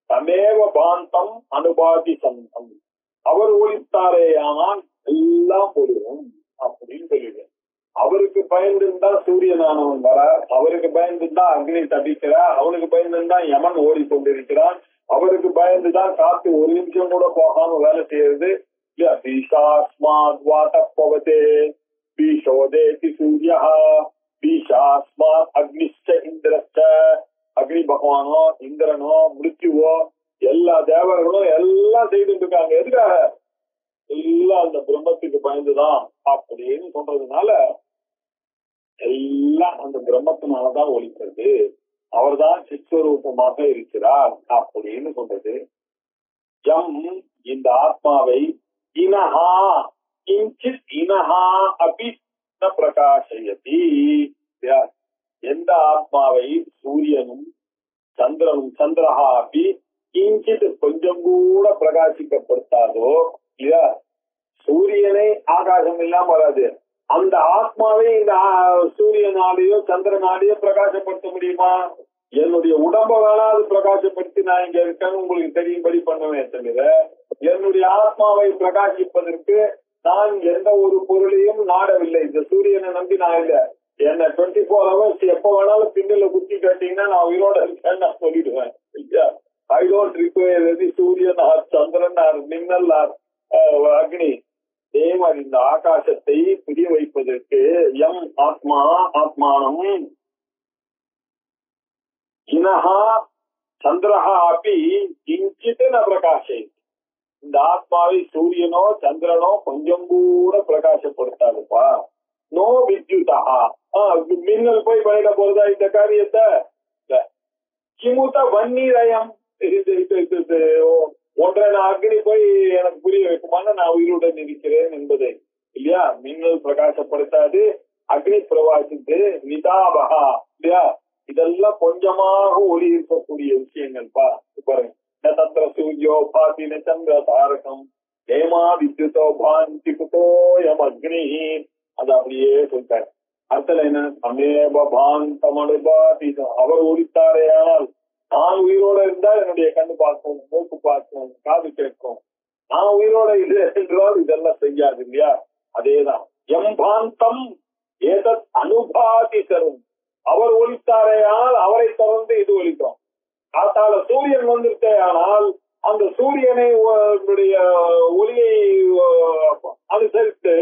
தமேவ பாந்தம் அனுபாதி சந்தம், அவர் ஒழித்தாரே ஆனால் எல்லாம் ஒழிவும் அப்படின்னு சொல்லிடுறேன். அவருக்கு பயந்துருந்தா சூரியனானவன் வர, அவருக்கு பயந்துருந்தா அக்னி தப்பிக்கிறார், அவனுக்கு பயந்துருந்தா யமன் ஓடிக்கொண்டிருக்கிறான், அவருக்கு பயந்துதான் காத்து ஒரு நிமிஷம் கூட போகாம வேலை செய்யறது. பீஷாஸ்மாத் வாதப்பவதே பீஷோதேதி சூர்யா பீஷாஸ்மாத் அக்னிஷ்ட இந்திரஸ்ட, அக்னி பகவானோ இந்திரனோ மிருத்யுவோ எல்லா தேவர்களும் எல்லாம் செய்துட்டு இருக்காங்க. எதுக்காக? எல்லாம் அந்த பிரம்மத்துக்கு பயந்துதான் அப்படின்னு சொல்றதுனால எல்லாம் அந்த பிரம்மத்தினாலதான் ஒழிக்கிறது, அவர்தான் சிஸ்வரூபமாக இருக்கிறார் அப்படின்னு சொல்றது. ஜம் இந்த ஆத்மாவை இனஹா கிஞ்சித் இனஹா அபி ந பிரகாசயதி, எந்த ஆத்மாவை சூரியனும் சந்திரனும் சந்திரஹா அபி கிஞ்சித் கொஞ்சம் கூட பிரகாசிக்கப்படுத்தாதோ, இல்லையா? சூரியனை ஆகாசம் இல்லாம வராது, அந்த ஆத்மாவை இந்த சூரியனாலேயோ சந்திரனாலேயோ பிரகாசப்படுத்த முடியுமா? என்னுடைய உடம்ப வேணா அது பிரகாசப்படுத்தி நான் இங்க இருக்கேன்னு உங்களுக்கு தெரியும்படி பண்ணுவேன் தவிர, என்னுடைய ஆத்மாவை பிரகாசிப்பதற்கு நான் எந்த ஒரு பொருளையும் நாடவில்லை. இந்த சூரியனை நம்பி நான் இல்லை. என்ன 24 hours எப்ப வேணாலும் பின்னல குத்தி கேட்டீங்கன்னா நான் உயிரோட இருக்கேன்னு நான் சொல்லிடுவேன். ஐ டோன்ட் ரிக்வயர் எதி சூரியன் ஆர் சந்திரன் ஆர் மின்னல் ஆர் அக்னி. அதே மாதிரி இந்த ஆகாசத்தை புரிய வைப்பதற்கு எம் ஆத்மா ஆத்மானம் இனஹா சந்திரஹா அப்படி கிஞ்சித் ந பிரகாசை, இந்த ஆத்மாவை சூரியனோ சந்திரனோ கொஞ்சம் கூட பிரகாசப்படுத்தாதுப்பா. நோ வித்யுதா, மின்னல் போய் பண்ணிட போறதா இந்த காரியத்தை? கிமுத வன்னிரயம், 1.5 அக்னி போய் எனக்கு புரிய வைக்குமான நான் உயிருடன் இருக்கிறேன் என்பதை, இல்லையா? மின்னல் பிரகாசப்படுத்தாது, அக்னி பிரவாசித்து நிதாபகா, இல்லையா? இதெல்லாம் கொஞ்சமாக ஒளி இருக்கக்கூடிய விஷயங்கள்ப்பா. பாருங்க, தத்திர சூரியோ பாத்தின சந்திர தாரகம் ஏமா வித்யுதோ பாந்தி குதோயம் அக்னி, அது அப்படியே சொல்லிட்டாரு. அர்த்தம் என்ன? சமேப பாந்தம் அனுபாதி, அவர் ஒழித்தாரே ஆனால் நான் உயிரோட இருந்தா என்னுடைய கண்ணு பார்க்கும், மூக்கு பார்க்கும், காது கேட்கும். நான் உயிரோட இல்லை என்றால் இதெல்லாம் செய்யாது, இல்லையா? அதேதான் எம்பாந்தம் ஏதத் அனுபாதி தரும், அவர் ஒழித்தாரே ஆனால் அவரை தொடர்ந்து இது ஒழிக்கும். காத்தால சூரியன் வந்துட்டே ஆனால் அந்த சூரியனை ஒளியை அனுசரித்து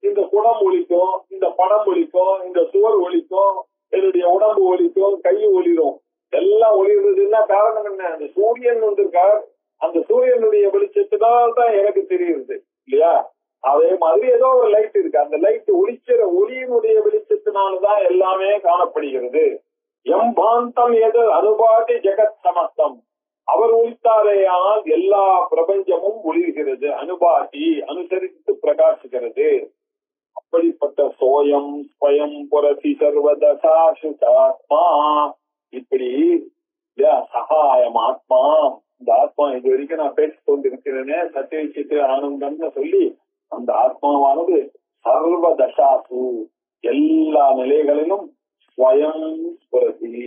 இந்த குடம் ஒழிக்கும், இந்த படம் ஒழிக்கும், இந்த சுவர் ஒழிக்கும், என்னுடைய உடம்பு ஒழிக்கும், கை ஒளிரும், எல்லாம் ஒளிர்றதுன்னா காரணம் என்ன? அந்த சூரியன் வந்திருக்கார், அந்த சூரியனுடைய வெளிச்சத்துதான் தான் எனக்கு தெரியுது, இல்லையா? அதே மாதிரி ஏதோ ஒரு லைட் இருக்கு, அந்த லைட் ஒளிக்கிற ஒளியினுடைய வெளிச்சத்தினால்தான் எல்லாமே காணப்படுகிறது. எம்பாந்தம் எது அனுபாதி ஜெகத் சமஸ்தம், அவர் ஒழித்தாரே ஆனால் எல்லா பிரபஞ்சமும் ஒளிர்கிறது, அனுபாதி அனுசரித்து பிரகாசிக்கிறது. அப்படிப்பட்ட சோயம் ஸ்வயம் புரசி சர்வதசா சுதாத்மா, இப்படி சகாயம் ஆத்மா, இந்த ஆத்மா இது வரைக்கும் நான் பேசிக் கொண்டிருக்கிறேனே சத்திய சித்திர ஆனந்தம்னு சொல்லி, அந்த ஆத்மாவானது சர்வதசாசு எல்லா நிலைகளிலும் ஸ்வயம் ஸ்புரதி,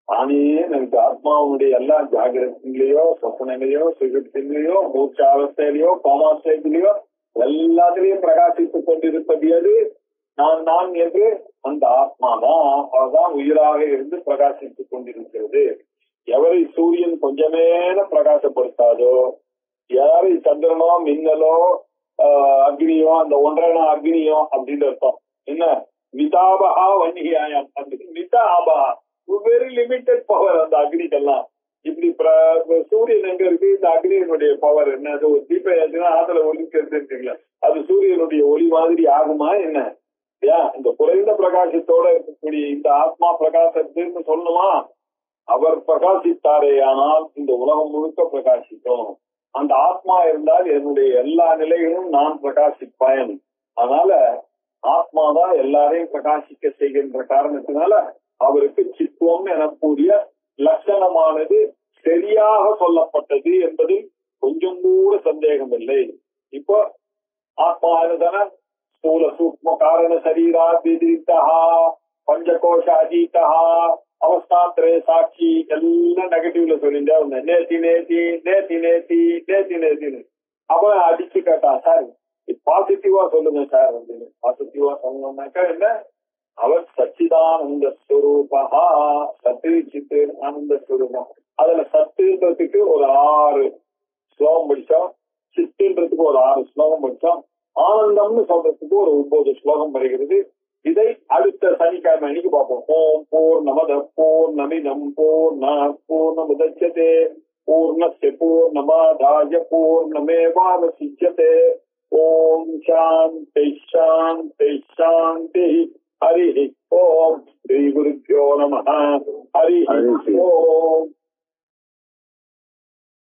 தானே நமக்கு ஆத்மாவுடைய எல்லா ஜாகிரத்திலையோ சொப்பனையிலையோ சுகத்திலையோ மூச்சாவஸ்தையிலையோ கோமாஸ்தையிலையோ எல்லாத்திலையும் பிரகாசித்துக் கொண்டிருப்பது எது? நான் எது? அந்த ஆத்மாதான். அவர்தான் உயிராக இருந்து பிரகாசித்துக் கொண்டிருக்கிறது. எவரை சூரியன் கொஞ்சமேன பிரகாசப்படுத்தாதோ, யாரை சந்திரனோ மின்னலோ அக்னியோ, அந்த 1.5 அக்னியோ அப்படின்னு அர்த்தம் என்ன? விதாபகா வன்னியாயம், அந்த விதாபா வெரி லிமிட்டட் பவர் அந்த அக்னிக்கெல்லாம். இப்படி சூரியன் எங்க இருக்கு, இந்த அக்னியினுடைய பவர் என்ன, அது ஒரு தீபம் ஏற்றுனா ஆத்துல ஒளிக்கிறதுங்களா, அது சூரியனுடைய ஒளி மாதிரி ஆகுமா என்ன? ஏன் இந்த குறைந்த பிரகாசத்தோட இருக்கக்கூடிய இந்த ஆத்மா பிரகாசத்துன்னு சொல்லணுமா? அவர் பிரகாசித்தாரே ஆனால் இந்த உலகம் முழுக்க பிரகாசிக்கும். அந்த ஆத்மா இருந்தால் என்னுடைய எல்லா நிலைகளும் நான் பிரகாசிப்பேன். அதனால ஆத்மாதான் எல்லாரையும் பிரகாசிக்க செய்கின்ற காரணத்தினால அவருக்கு சித்துவம் எனக்கூடிய லட்சணமானது சரியாக சொல்லப்பட்டது என்பதில் கொஞ்சம் கூட சந்தேகம் இல்லை. இப்போ ஆத்மா தானே ஸ்தூல சூக்ம காரண சரீரா விதிரித்தா பஞ்சகோஷ அதீதா அவஸ்தாத்திரே சாட்சி எல்லாம் நெகட்டிவ்ல சொல்லிட்டே வந்தேன். நேத்தி நேத்தி நேத்தி நேத்தி நேத்தி நேத்தின்னு அவன் அடிச்சு கேட்டான், சார் பாசிட்டிவா சொல்லுங்க சார் அப்படின்னு. பாசிட்டிவா சொல்லணும்னாக்கா என்ன, அவர் சச்சிதானந்த ஸ்வரூபா, சத்து சித்து ஆனந்த ஸ்வரூபம். அதுல சத்துன்றதுக்கு ஒரு 6 ஸ்லோகம் படிச்சோம், சித்துன்றதுக்கு ஒரு 6 ஸ்லோகம் படிச்சோம், ஆனந்தம்னு சொல்றதுக்கு ஒரு 9 ஸ்லோகம் வருகிறது. இதை அடுத்த சனிக்கிழமை அன்னைக்கு பார்ப்போம். ஓம் பூர்ணமத பூர்ணமிதம் பூர்ணாத் பூர்ணமுதச்யதே பூர்ணஸ்ய பூர்ணமாதாய பூர்ணமேவாவசிஷ்யதே. ஓம் சாந்தி சாந்தி சாந்தி. ஹரி ஓம். ஸ்ரீ குருभ्यो நமः. ஹரி ஓம்.